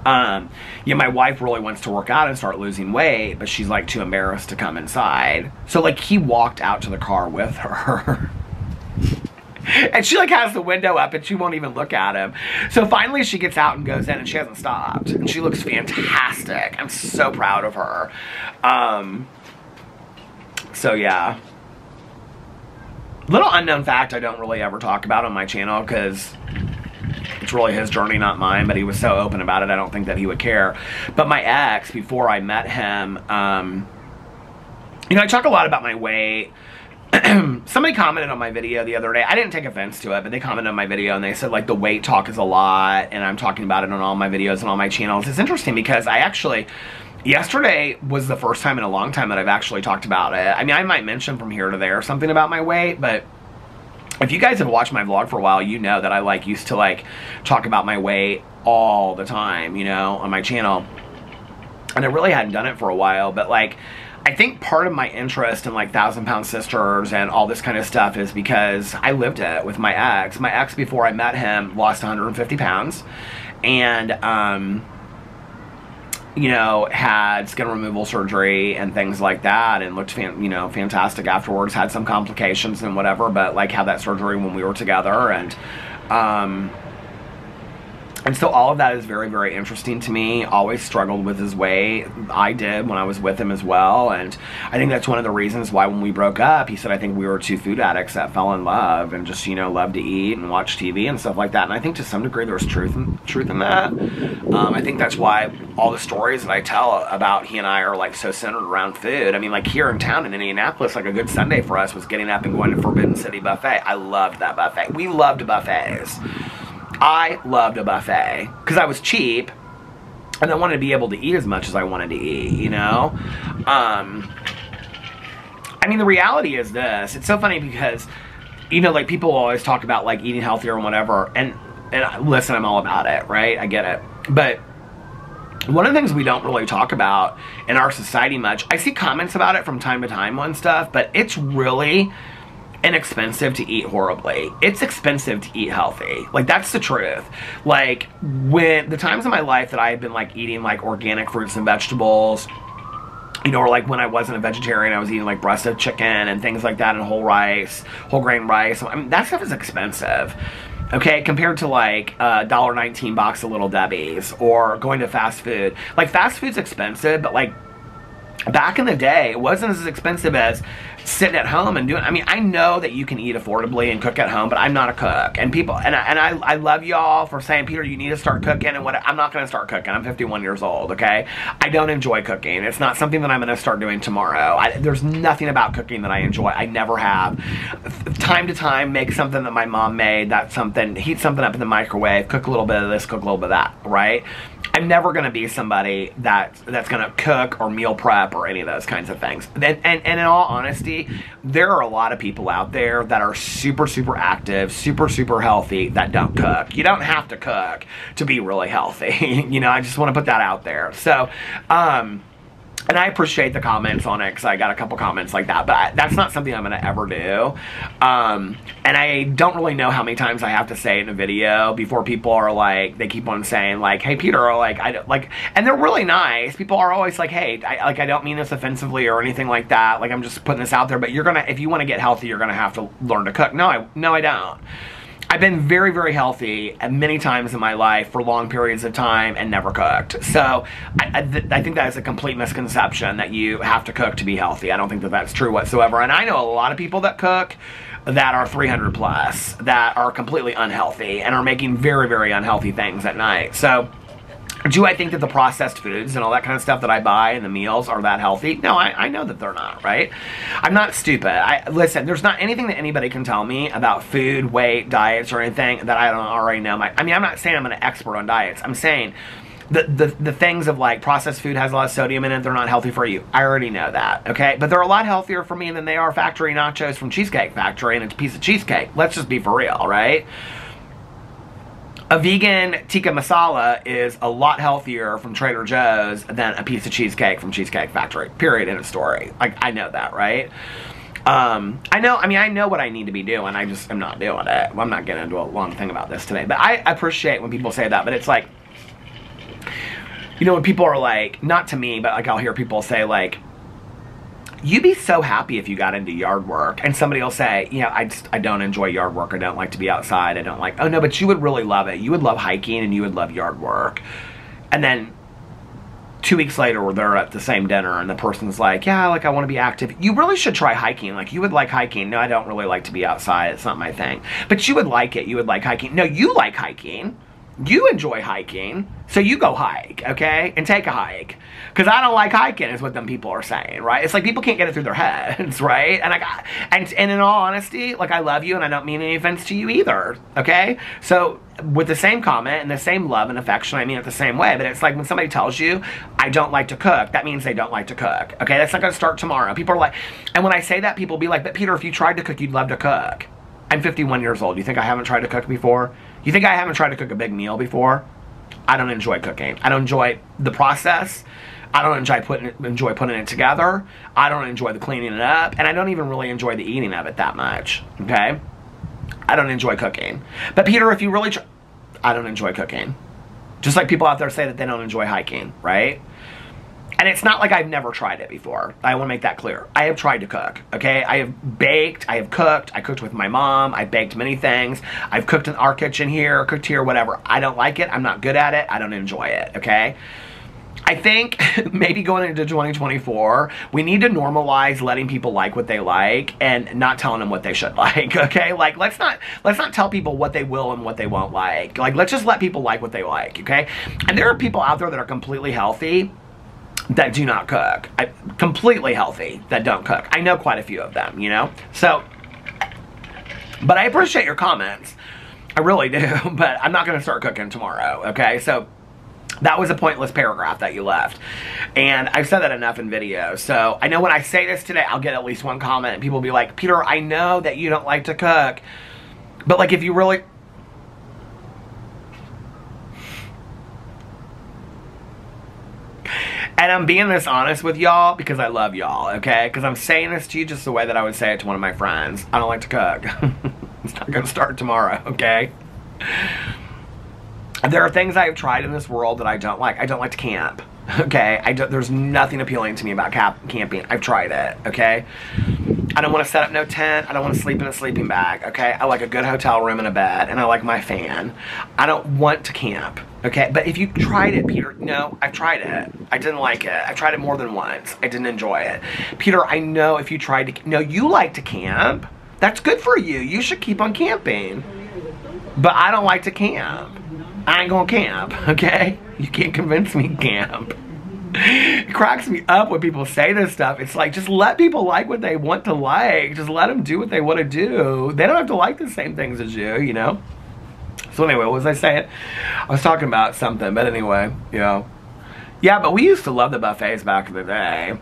yeah, my wife really wants to work out and start losing weight, but she's, like, too embarrassed to come inside. So, like, he walked out to the car with her. And she, like, has the window up and she won't even look at him. So finally she gets out and goes in and she hasn't stopped. And she looks fantastic. I'm so proud of her. So yeah. Little unknown fact I don't really ever talk about on my channel because it's really his journey, not mine. But he was so open about it, I don't think that he would care. But my ex, before I met him, you know, I talk a lot about my weight. Somebody commented on my video the other day. I didn't take offense to it, but they commented on my video and they said, like, the weight talk is a lot, and I'm talking about it on all my videos and all my channels. It's interesting because I actually, yesterday was the first time in a long time that I've actually talked about it. I mean, I might mention from here to there something about my weight, but if you guys have watched my vlog for a while, you know that I, like, used to, like, talk about my weight all the time, you know, on my channel. And I really hadn't done it for a while, but, like, I think part of my interest in, like, 1,000-pound sisters and all this kind of stuff is because I lived it with my ex. My ex, before I met him, lost 150 pounds and, you know, had skin removal surgery and things like that and looked, you know, fantastic afterwards, had some complications and whatever, but, like, had that surgery when we were together. And so all of that is very, very interesting to me. Always struggled with his weight. I did when I was with him as well. And I think that's one of the reasons why when we broke up, he said, I think we were two food addicts that fell in love and just, you know, loved to eat and watch TV and stuff like that. And I think to some degree there's truth in that. I think that's why all the stories that I tell about he and I are, like, so centered around food. I mean, like, here in town in Indianapolis, like, a good Sunday for us was getting up and going to Forbidden City Buffet. I loved that buffet. We loved buffets. I loved a buffet because I was cheap and I wanted to be able to eat as much as I wanted to eat, you know? I mean, the reality is this. It's so funny because, you know, like, people always talk about, like, eating healthier and whatever. And listen, I'm all about it, right? I get it. But one of the things we don't really talk about in our society much, I see comments about it from time to time on stuff, but it's really inexpensive to eat horribly. It's expensive to eat healthy. Like, that's the truth. Like, when the times in my life that I have been, like, eating, like, organic fruits and vegetables, you know, or, like, when I wasn't a vegetarian, I was eating, like, breast of chicken and things like that and whole grain rice. I mean, that stuff is expensive. Okay, compared to, like, $1.19 box of Little Debbie's or going to fast food. Like, fast food's expensive, but, like, back in the day, it wasn't as expensive as sitting at home and doing. I mean, I know that you can eat affordably and cook at home, but I'm not a cook. And people, and I love y'all for saying, Peter, you need to start cooking and what. I'm not going to start cooking. I'm 51 years old. Okay, I don't enjoy cooking. It's not something that I'm going to start doing tomorrow. There's nothing about cooking that I enjoy. I never have. Time to time, make something that my mom made. That's something. Heat something up in the microwave. Cook a little bit of this. Cook a little bit of that. Right. I'm never going to be somebody that's going to cook or meal prep skip or any of those kinds of things. And in all honesty, there are a lot of people out there that are super, super active, super, super healthy that don't cook. You don't have to cook to be really healthy. You know, I just want to put that out there. So, and I appreciate the comments on it because I got a couple comments like that, but that's not something I'm going to ever do. And I don't really know how many times I have to say it in a video before people are like, they keep on saying like, hey, Peter, or like, and they're really nice. People are always like, hey, I don't mean this offensively or anything like that. Like, I'm just putting this out there, but if you want to get healthy, you're going to have to learn to cook. No, I don't. I've been very, very healthy many times in my life for long periods of time and never cooked. So I think that is a complete misconception that you have to cook to be healthy. I don't think that that's true whatsoever. And I know a lot of people that cook that are 300 plus that are completely unhealthy and are making very, very unhealthy things at night. So do I think that the processed foods and all that kind of stuff that I buy and the meals are that healthy? No, I know that they're not, right? I'm not stupid. Listen, there's not anything that anybody can tell me about food, weight, diets, or anything that I don't already know. I mean, I'm not saying I'm an expert on diets. I'm saying the things of like processed food has a lot of sodium in it, they're not healthy for you. I already know that, okay? But they're a lot healthier for me than they are factory nachos from Cheesecake Factory, and it's a piece of cheesecake. Let's just be for real, right? A vegan tikka masala is a lot healthier from Trader Joe's than a piece of cheesecake from Cheesecake Factory. Period. End of story. I know that, right? I know what I need to be doing. I just am not doing it. I'm not getting into a long thing about this today. But I appreciate when people say that. But it's like, you know, when people are like, not to me, but like I'll hear people say like, you'd be so happy if you got into yard work. And somebody will say, you know, I don't enjoy yard work. I don't like to be outside. I don't like, oh no, but you would really love it. You would love hiking and you would love yard work. And then 2 weeks later, they're at the same dinner and the person's like, yeah, like I want to be active. You really should try hiking. Like you would like hiking. No, I don't really like to be outside. It's not my thing. But you would like it. You would like hiking. No, you like hiking. You enjoy hiking, so you go hike, okay? And take a hike. Because I don't like hiking is what them people are saying, right? It's like people can't get it through their heads, right? And in all honesty, like I love you and I don't mean any offense to you either, okay? So with the same comment and the same love and affection, I mean it the same way. But it's like when somebody tells you, I don't like to cook, that means they don't like to cook, okay? That's not going to start tomorrow. People are like, and when I say that, people be like, but Peter, if you tried to cook, you'd love to cook. I'm 51 years old. You think I haven't tried to cook before? You think I haven't tried to cook a big meal before? I don't enjoy cooking. I don't enjoy the process. I don't enjoy putting it together. I don't enjoy the cleaning it up. And I don't even really enjoy the eating of it that much. Okay? I don't enjoy cooking. But Peter, if you really try... I don't enjoy cooking. Just like people out there say that they don't enjoy hiking, right? And it's not like I've never tried it before. I want to make that clear. I have tried to cook, okay? I have baked, I have cooked, I cooked with my mom, I baked many things. I've cooked in our kitchen here, cooked here, whatever. I don't like it, I'm not good at it, I don't enjoy it, okay? I think maybe going into 2024, we need to normalize letting people like what they like and not telling them what they should like, okay? Like, let's not tell people what they will and what they won't like. Like, let's just let people like what they like, okay? And there are people out there that are completely healthy that do not cook. Completely healthy that don't cook. I know quite a few of them, you know? So, but I appreciate your comments. I really do, but I'm not going to start cooking tomorrow, okay? So, that was a pointless paragraph that you left. And I've said that enough in videos. So, I know when I say this today, I'll get at least one comment and people will be like, Peter, I know that you don't like to cook, but like if you really... And I'm being this honest with y'all because I love y'all, okay? Because I'm saying this to you just the way that I would say it to one of my friends. I don't like to cook. It's not going to start tomorrow, okay? There are things I've tried in this world that I don't like. I don't like to camp, okay? There's nothing appealing to me about camping. I've tried it, okay? I don't want to set up no tent. I don't want to sleep in a sleeping bag, okay? I like a good hotel room and a bed, and I like my fan. I don't want to camp, okay? But if you tried it, Peter, no, I've tried it. I didn't like it. I've tried it more than once. I didn't enjoy it. Peter, I know if you tried to, no, you like to camp. That's good for you. You should keep on camping. But I don't like to camp. I ain't gonna camp, okay? You can't convince me to camp. It cracks me up when people say this stuff. It's like, just let people like what they want to like. Just let them do what they want to do. They don't have to like the same things as you, you know? So anyway, what was I saying? I was talking about something, but anyway, you know. Yeah, but we used to love the buffets back in the day.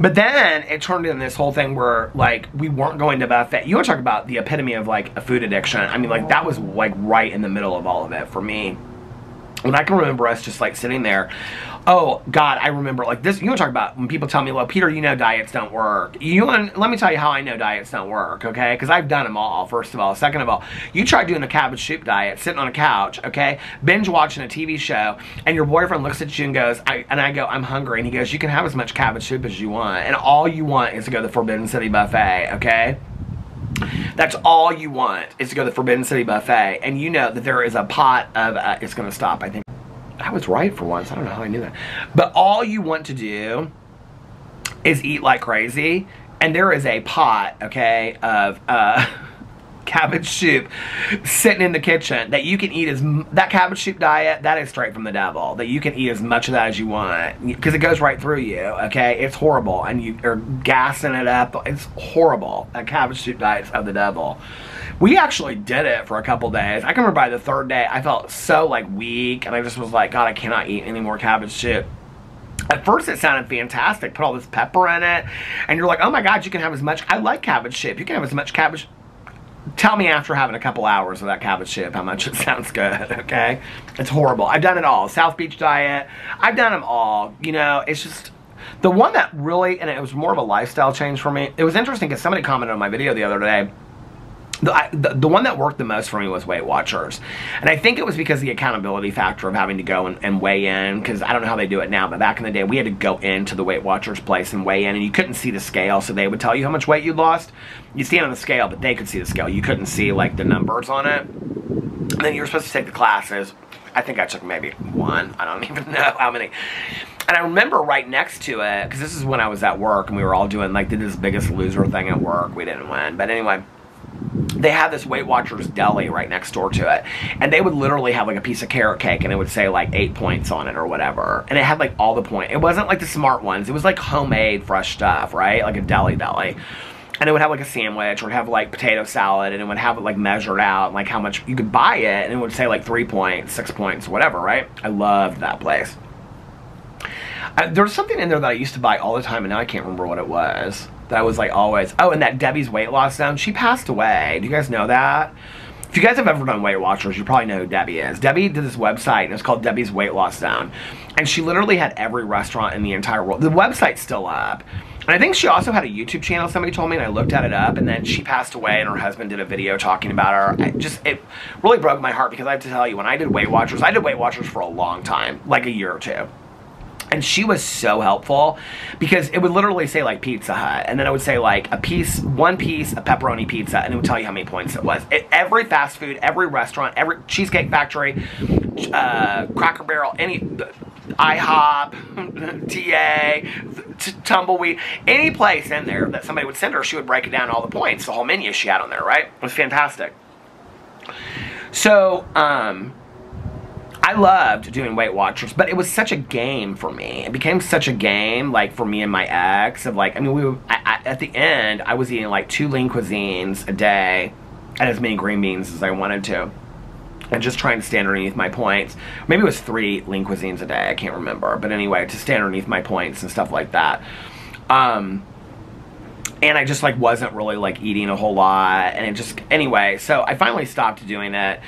But then it turned into this whole thing where, like, we weren't going to buffet. You want to talk about the epitome of, like, a food addiction. I mean, like, that was, like, right in the middle of all of it for me. And I can remember us just, like, sitting there. Oh, God, I remember, like, this. You want to talk about when people tell me, well, Peter, you know diets don't work. Let me tell you how I know diets don't work, okay? Because I've done them all, first of all. Second of all, you try doing a cabbage soup diet, sitting on a couch, okay? Binge watching a TV show, and your boyfriend looks at you and goes, I go, I'm hungry. And he goes, you can have as much cabbage soup as you want. And all you want is to go to the Forbidden City buffet, okay? That's all you want, is to go to the Forbidden City buffet. And you know that there is a pot of, it's going to stop, I think. I was right for once. I don't know how I knew that. But all you want to do is eat like crazy. And there is a pot, okay, of cabbage soup sitting in the kitchen that you can eat that cabbage soup diet, that is straight from the devil. That you can eat as much of that as you want. Because it goes right through you, okay? It's horrible. And you are gassing it up. It's horrible. A cabbage soup diet's of the devil. We actually did it for a couple days. I can remember by the third day, I felt so, like, weak. And I just was like, God, I cannot eat any more cabbage soup. At first, it sounded fantastic. Put all this pepper in it. And you're like, oh, my God, you can have as much. I like cabbage soup. You can have as much cabbage. Tell me after having a couple hours of that cabbage soup how much it sounds good, okay? It's horrible. I've done it all. South Beach diet. I've done them all. You know, it's just... The one that really... And it was more of a lifestyle change for me. It was interesting because somebody commented on my video the other day. The one that worked the most for me was Weight Watchers. And I think it was because the accountability factor of having to go and weigh in, because I don't know how they do it now, but back in the day, we had to go into the Weight Watchers place and weigh in, and you couldn't see the scale, so they would tell you how much weight you lost. You stand on the scale, but they could see the scale. You couldn't see, like, the numbers on it. And then you were supposed to take the classes. I think I took maybe one. I don't even know how many. And I remember right next to it, because this is when I was at work, and we were all doing, like, did this Biggest Loser thing at work. We didn't win. But anyway... They had this Weight Watchers deli right next door to it. And they would literally have like a piece of carrot cake and it would say like 8 points on it or whatever. And it had like all the points. It wasn't like the smart ones. It was like homemade fresh stuff, right? Like a deli. And it would have like a sandwich, or it would have like potato salad, and it would have it like measured out, like how much you could buy it, and it would say like 3 points, 6 points, whatever, right? I loved that place. There was something in there that I used to buy all the time, and now I can't remember what it was. That was like always, oh, and that Debbie's Weight Loss Zone, she passed away. Do you guys know that? If you guys have ever done Weight Watchers, you probably know who Debbie is. Debbie did this website, and it's called Debbie's Weight Loss Zone. And she literally had every restaurant in the entire world. The website's still up. And I think she also had a YouTube channel, somebody told me, and I looked at it up, and then she passed away, and her husband did a video talking about her. It really broke my heart, because I have to tell you, when I did Weight Watchers for a long time, like a year or two. And she was so helpful, because it would literally say like Pizza Hut, and then it would say like one piece of pepperoni pizza, and it would tell you how many points it was. Every fast food, every restaurant, every Cheesecake Factory, Cracker Barrel, any IHOP, TA, Tumbleweed, any place in there that somebody would send her, she would break it down all the points, the whole menu she had on there, right? It was fantastic. So, I loved doing Weight Watchers, but it was such a game for me. It became such a game, like, for me and my ex, of, like, I mean, at the end, I was eating, like, 2 lean cuisines a day, and as many green beans as I wanted to, and just trying to stay underneath my points. Maybe it was 3 lean cuisines a day, I can't remember, but anyway, to stay underneath my points and stuff like that. And I just, like, wasn't really, like, eating a whole lot, and it just, anyway, so I finally stopped doing it.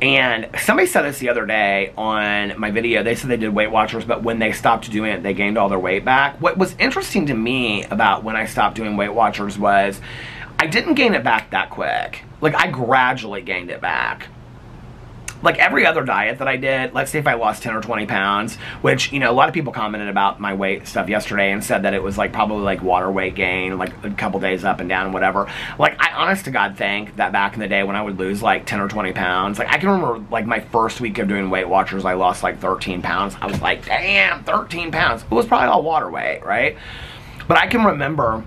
And somebody said this the other day on my video. They said they did Weight Watchers, but when they stopped doing it, they gained all their weight back. What was interesting to me about when I stopped doing Weight Watchers was I didn't gain it back that quick. Like, I gradually gained it back. Like every other diet that I did, let's say if I lost 10 or 20 pounds, which, you know, a lot of people commented about my weight stuff yesterday and said that it was like probably like water weight gain, like a couple days up and down and whatever. Like, I honest to God think that back in the day when I would lose like 10 or 20 pounds, like I can remember like my first week of doing Weight Watchers, I lost like 13 pounds. I was like, damn, 13 pounds. It was probably all water weight, right? But I can remember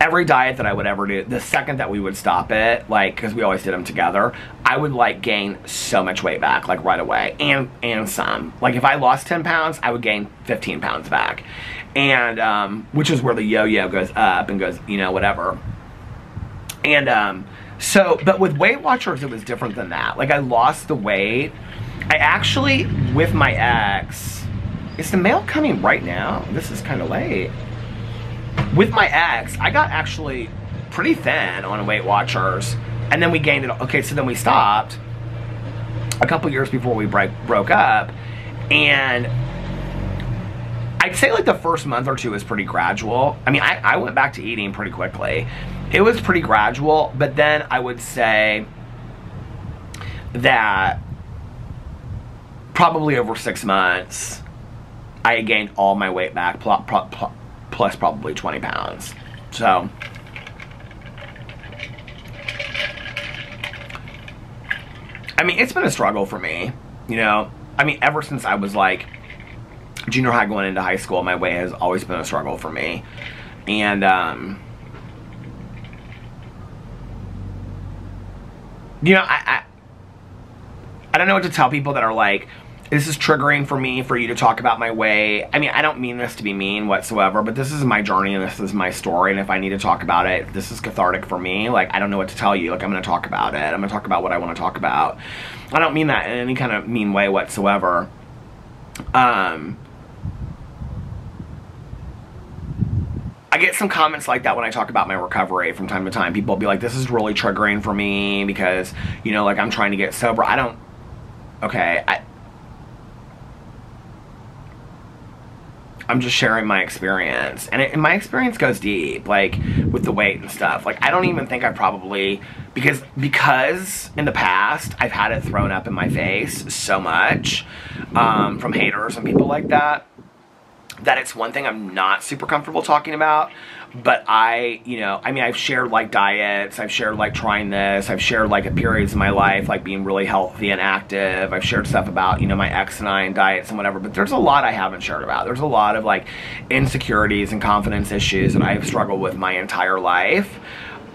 every diet that I would ever do, the second that we would stop it, like, because we always did them together, I would, like, gain so much weight back, like, right away, and some. Like, if I lost 10 pounds, I would gain 15 pounds back, and, which is where the yo-yo goes up and goes, you know, whatever. And, so, but with Weight Watchers, it was different than that. Like, I lost the weight. I actually, with my ex, is the mail coming right now? This is kind of late. with my ex, I got actually pretty thin on Weight Watchers, and then we gained it. Okay, so then we stopped a couple years before we broke up, and I'd say like the first month or two is pretty gradual. I mean, I went back to eating pretty quickly. It was pretty gradual, but then I would say that probably over 6 months, I gained all my weight back, plus probably 20 pounds. So, I mean, it's been a struggle for me, you know. I mean, ever since I was like junior high going into high school, my weight has always been a struggle for me. And, you know, I don't know what to tell people that are like, this is triggering for me for you to talk about my weight. I mean, I don't mean this to be mean whatsoever, but this is my journey and this is my story, and if I need to talk about it, this is cathartic for me. Like, I don't know what to tell you. Like, I'm going to talk about it. I'm going to talk about what I want to talk about. I don't mean that in any kind of mean way whatsoever. I get some comments like that when I talk about my recovery from time to time. People will be like, this is really triggering for me because, you know, like, I'm trying to get sober. Okay, I'm just sharing my experience, and my experience goes deep, like, with the weight and stuff. Like, I don't even think I probably, because in the past, I've had it thrown up in my face so much, from haters and people like that it's one thing I'm not super comfortable talking about. But you know, I mean, I've shared like diets, I've shared like trying this, I've shared like periods in my life, like being really healthy and active. I've shared stuff about, you know, my ex and I and diets and whatever, but there's a lot I haven't shared about. There's a lot of like insecurities and confidence issues that I've struggled with my entire life.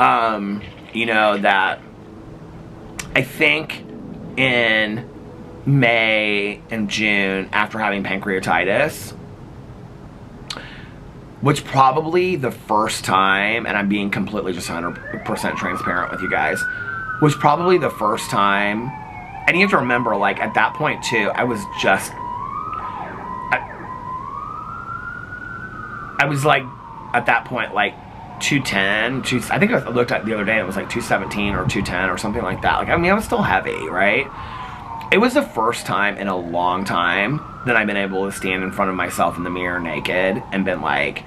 You know, that I think in May and June, after having pancreatitis, which probably the first time, and I'm being completely just 100% transparent with you guys, was probably the first time, and you have to remember, like, at that point too, I was just, I was like, at that point, like, 210, I think I looked at the other day, it was like 217 or 210 or something like that. Like, I mean, I was still heavy, right? It was the first time in a long time that I've been able to stand in front of myself in the mirror naked and been like,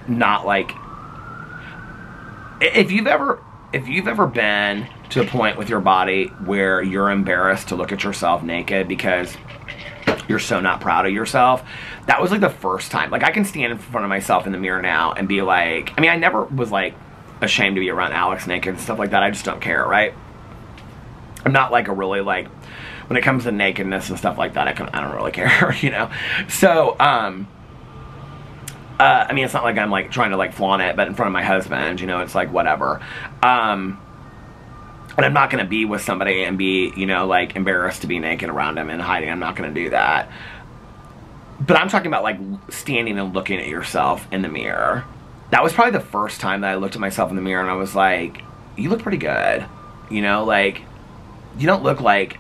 not like, if you've ever been to a point with your body where you're embarrassed to look at yourself naked because you're so not proud of yourself, that was like the first time. Like, I can stand in front of myself in the mirror now and be like, I mean, I never was like ashamed to be around Alex naked and stuff like that. I just don't care, right? I'm not like a really, like, when it comes to nakedness and stuff like that, I don't really care, you know? So, I mean, it's not like I'm like trying to like flaunt it, but in front of my husband, you know, it's like whatever. And I'm not going to be with somebody and be, you know, like embarrassed to be naked around him and hiding. I'm not going to do that. But I'm talking about like standing and looking at yourself in the mirror. That was probably the first time that I looked at myself in the mirror and I was like, you look pretty good. You know, like, you don't look like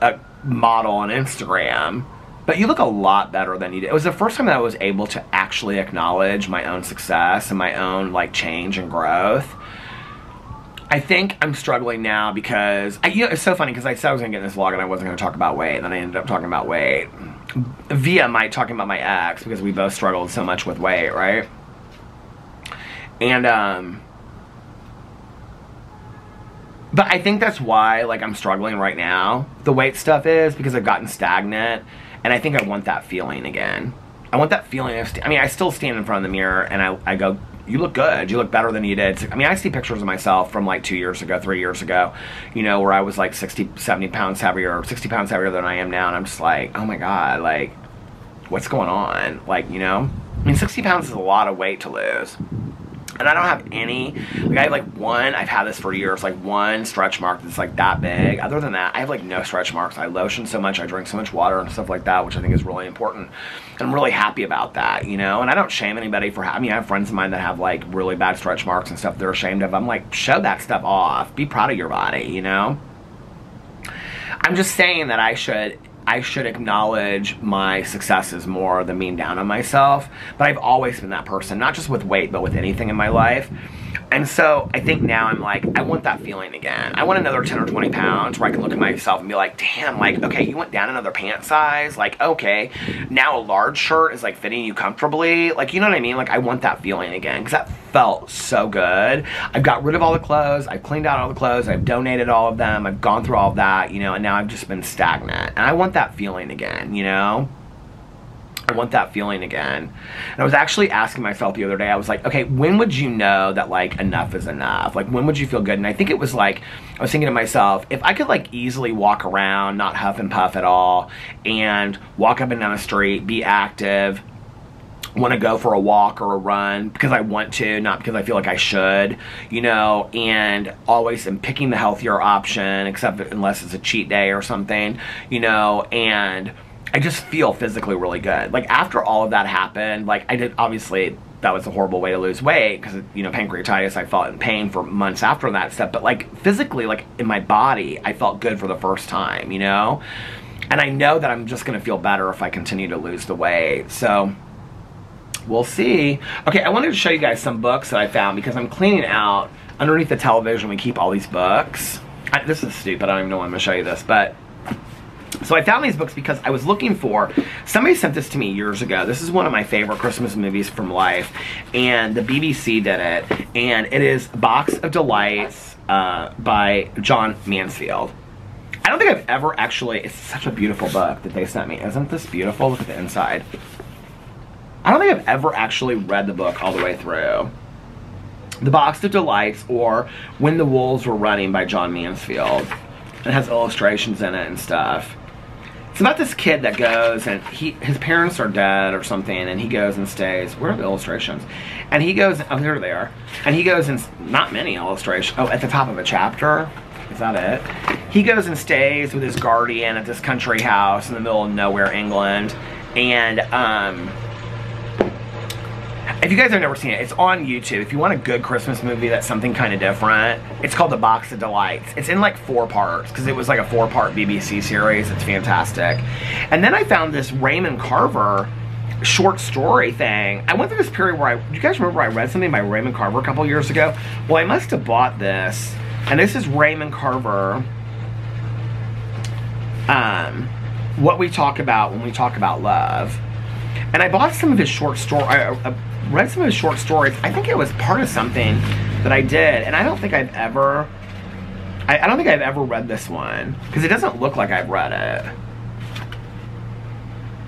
a model on Instagram, but you look a lot better than you did. It was the first time that I was able to actually acknowledge my own success and my own like change and growth. I think I'm struggling now because, you know, it's so funny because I said I was going to get in this vlog and I wasn't going to talk about weight, and then I ended up talking about weight via talking about my ex, because we both struggled so much with weight, right? And, but I think that's why, like, I'm struggling right now. The weight stuff is because I've gotten stagnant, and I think I want that feeling again. I want that feeling of, I mean, I still stand in front of the mirror, and I go, you look good. You look better than you did. I mean, I see pictures of myself from, like, 2 years ago, 3 years ago, you know, where I was, like, 60, 70 pounds heavier, 60 pounds heavier than I am now, and I'm just like, oh, my God, like, what's going on? Like, you know? I mean, 60 pounds is a lot of weight to lose. And I don't have any, like, I have, like, one, I've had this for years, like, one stretch mark that's, like, that big. Other than that, I have, like, no stretch marks. I lotion so much, I drink so much water and stuff like that, which I think is really important. And I'm really happy about that, you know? And I don't shame anybody for, I mean, I have friends of mine that have, like, really bad stretch marks and stuff they're ashamed of. I'm like, show that stuff off. Be proud of your body, you know? I'm just saying that I should I should acknowledge my successes more than being down on myself. But I've always been that person, not just with weight, but with anything in my life. And so I think now I'm like, I want that feeling again. I want another 10 or 20 pounds where I can look at myself and be like, damn, like, okay, you went down another pant size. Like, okay, now a large shirt is like fitting you comfortably. Like, you know what I mean? Like, I want that feeling again because that felt so good. I've got rid of all the clothes. I've cleaned out all the clothes. I've donated all of them. I've gone through all of that, you know, and now I've just been stagnant. And I want that feeling again, you know? I want that feeling again. And I was actually asking myself the other day, I was like, okay, when would you know that like enough is enough? Like when would you feel good? And I think it was like, I was thinking to myself, if I could like easily walk around, not huff and puff at all, and walk up and down the street, be active, want to go for a walk or a run because I want to, not because I feel like I should, you know, and always am picking the healthier option, except unless it's a cheat day or something, you know, and I just feel physically really good. Like after all of that happened, like I did, obviously that was a horrible way to lose weight because, you know, pancreatitis, I felt in pain for months after that stuff, but like physically, like in my body, I felt good for the first time, you know, and I know that I'm just going to feel better if I continue to lose the weight. So we'll see. Okay, I wanted to show you guys some books that I found because I'm cleaning out underneath the television. We keep all these books. This is stupid. I don't even know why I'm going to show you this, but so I found these books because I was looking for, somebody sent this to me years ago. This is one of my favorite Christmas movies from life, and the BBC did it, and it is Box of Delights by John Mansfield. I don't think I've ever actually, it's such a beautiful book that they sent me. Isn't this beautiful? Look at the inside. I don't think I've ever actually read the book all the way through. The Box of Delights, or When the Wolves Were Running by John Mansfield. It has illustrations in it and stuff. It's about this kid that goes and his parents are dead or something, and he goes and stays. Where are the illustrations? And he goes, oh, here they are. And he goes and, not many illustrations. Oh, at the top of a chapter. Is that it? He goes and stays with his guardian at this country house in the middle of nowhere, England. And, if you guys have never seen it, it's on YouTube. If you want a good Christmas movie that's something kind of different, it's called The Box of Delights. It's in like 4 parts because it was like a 4-part BBC series. It's fantastic. And then I found this Raymond Carver short story thing. I went through this period where do you guys remember I read something by Raymond Carver a couple years ago? Well, I must have bought this. And this is Raymond Carver. What we talk about when we talk about love. And I bought some of his short stories. I read some of his short stories. I think it was part of something that I did, and I don't think I've ever. I don't think I've ever read this one because it doesn't look like I've read it.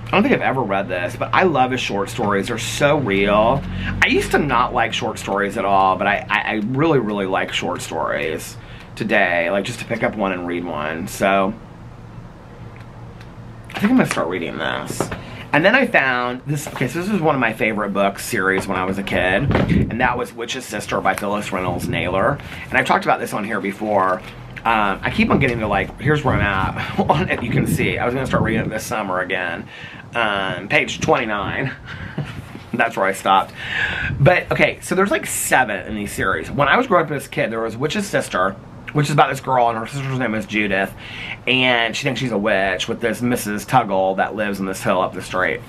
I don't think I've ever read this, but I love his short stories. They're so real. I used to not like short stories at all, but I really, really like short stories today. Like just to pick up one and read one. So I think I'm gonna start reading this. And then I found this, okay, so this was one of my favorite book series when I was a kid, and that was Witch's Sister by Phyllis Reynolds Naylor. And I've talked about this on here before. I keep on getting to like, here's where I'm at on it, you can see. I was gonna start reading it this summer again. Page 29. That's where I stopped. But, okay, so there's like 7 in these series. When I was growing up as a kid, there was Witch's Sister, which is about this girl, and her sister's name is Judith, and she thinks she's a witch with this Mrs. Tuggle that lives on this hill up the street.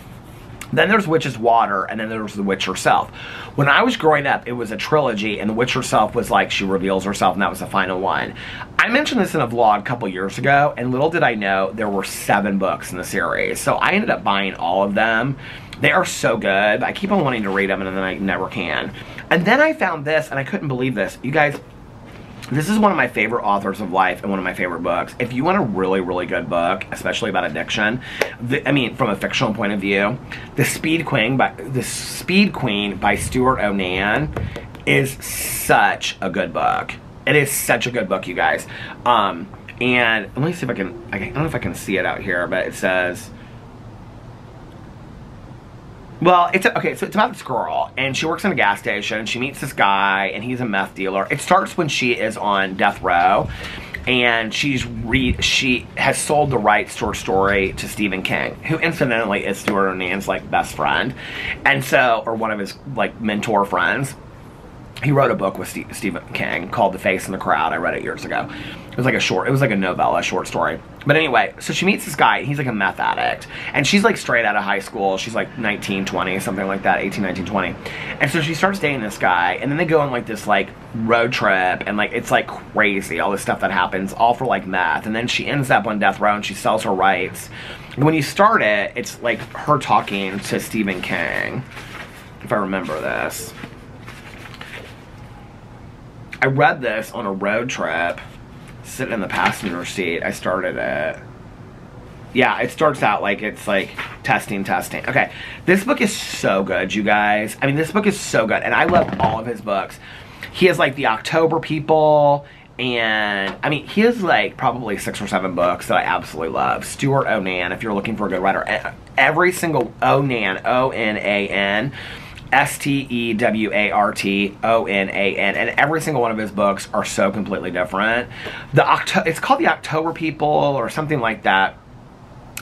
Then there's Witch's Water, and then there's the witch herself. When I was growing up, it was a trilogy, and the witch herself was like, she reveals herself, and that was the final one. I mentioned this in a vlog a couple years ago, and little did I know there were 7 books in the series. So I ended up buying all of them. They are so good. I keep on wanting to read them, and then I never can. And then I found this, and I couldn't believe this. You guys, this is one of my favorite authors of life and one of my favorite books. If you want a really, really good book, especially about addiction, I mean, from a fictional point of view, The Speed Queen by Stuart Onan is such a good book. It is such a good book, you guys. And let me see if I don't know if I can see it out here, but it says, well, okay, so it's about this girl, and she works in a gas station, and she meets this guy, and he's a meth dealer. It starts when she is on death row, and she has sold the rights to her story to Stephen King, who incidentally is Stuart Onan's, like, best friend, and so, or one of his, like, mentor friends. He wrote a book with Stephen King called The Face in the Crowd. I read it years ago. It was like a novella, a short story. But anyway, so she meets this guy, and he's like a meth addict. And she's like straight out of high school. She's like 19, 20, something like that, 18, 19, 20. And so she starts dating this guy, and then they go on like this like road trip, and like it's like crazy, all this stuff that happens, all for like meth. And then she ends up on death row, and she sells her rights. And when you start it, it's like her talking to Stephen King, if I remember this. I read this on a road trip, sitting in the passenger seat. I started it. Yeah, it starts out like it's like testing. Okay, this book is so good, you guys. I mean, this book is so good, and I love all of his books. He has like the October People, and I mean, he has like probably 6 or 7 books that I absolutely love. Stuart Onan, if you're looking for a good writer. Every single Onan, O-N-A-N, S-T-E-W-A-R-T-O-N-A-N, and every single one of his books are so completely different. It's called The October People or something like that.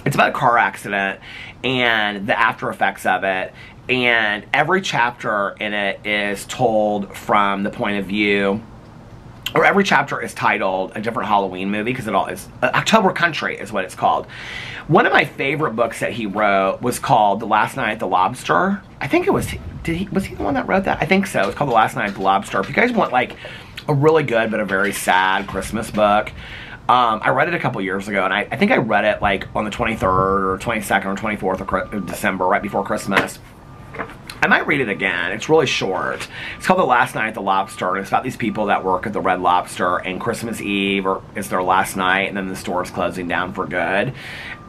It's about a car accident and the after effects of it, and every chapter in it is told from the point of view, or every chapter is titled a different Halloween movie, because it all is October Country is what it's called. One of my favorite books that he wrote was called The Last Night at the Lobster. I think it was, was he the one that wrote that? I think so. It's called The Last Night at the Lobster. If you guys want like a really good but a very sad Christmas book, I read it a couple years ago, and I think I read it like on the 23rd or 22nd or 24th of December, right before Christmas. I might read it again. It's really short. It's called The Last Night at the Lobster, and it's about these people that work at the Red Lobster, and Christmas Eve is their last night, and then the store is closing down for good.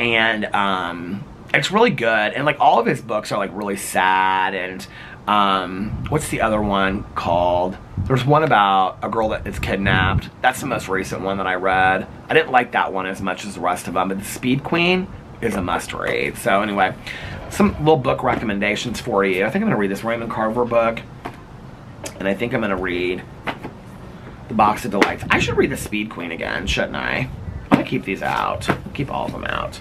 And it's really good, and like all of his books are like really sad. And what's the other one called? There's one about a girl that is kidnapped. That's the most recent one that I read. I didn't like that one as much as the rest of them, but The Speed Queen is a must read. So anyway, some little book recommendations for you. I think I'm going to read this Raymond Carver book, and I think I'm going to read The Box of Delights. I should read The Speed Queen again, shouldn't I? I'm going to keep these out. Keep all of them out.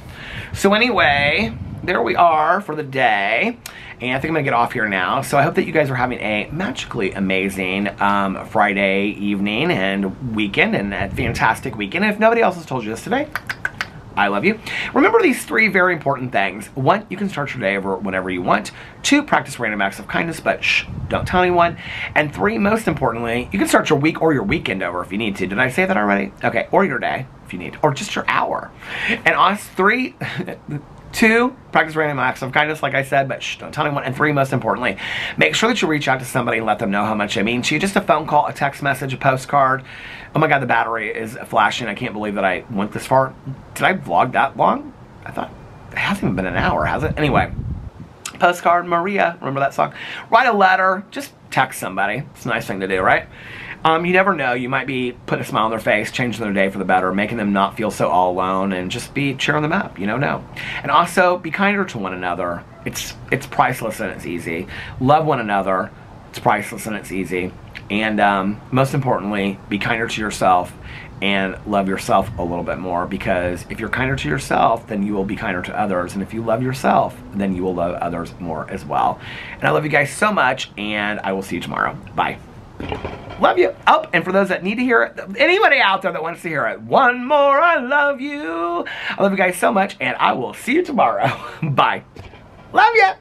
So anyway, there we are for the day, and I think I'm going to get off here now. So I hope that you guys are having a magically amazing Friday evening and weekend, and a fantastic weekend. And if nobody else has told you this today, I love you. Remember these 3 very important things. 1, you can start your day over whenever you want. 2, practice random acts of kindness, but shh, don't tell anyone. And 3, most importantly, you can start your week or your weekend over if you need to. Did I say that already? Okay, or your day if you need, or just your hour. And on 3, 2, practice random acts of kindness, like I said, but shh, don't tell anyone. And 3, most importantly, make sure that you reach out to somebody and let them know how much it means to you. Just a phone call, a text message, a postcard. Oh my God, the battery is flashing. I can't believe that I went this far. Did I vlog that long? I thought it hasn't even been an hour, has it? Anyway, postcard, Maria, remember that song? Write a letter, just text somebody. It's a nice thing to do, right? You never know, you might be putting a smile on their face, changing their day for the better, making them not feel so all alone, and just be cheering them up, you know. And also, be kinder to one another. It's priceless and it's easy. Love one another. It's priceless and it's easy. And most importantly, be kinder to yourself and love yourself a little bit more, because if you're kinder to yourself, then you will be kinder to others. And if you love yourself, then you will love others more as well. And I love you guys so much, and I will see you tomorrow. Bye. Love you. Oh, and for those that need to hear it, anybody out there that wants to hear it, one more, I love you. I love you guys so much, and I will see you tomorrow. Bye. Love you.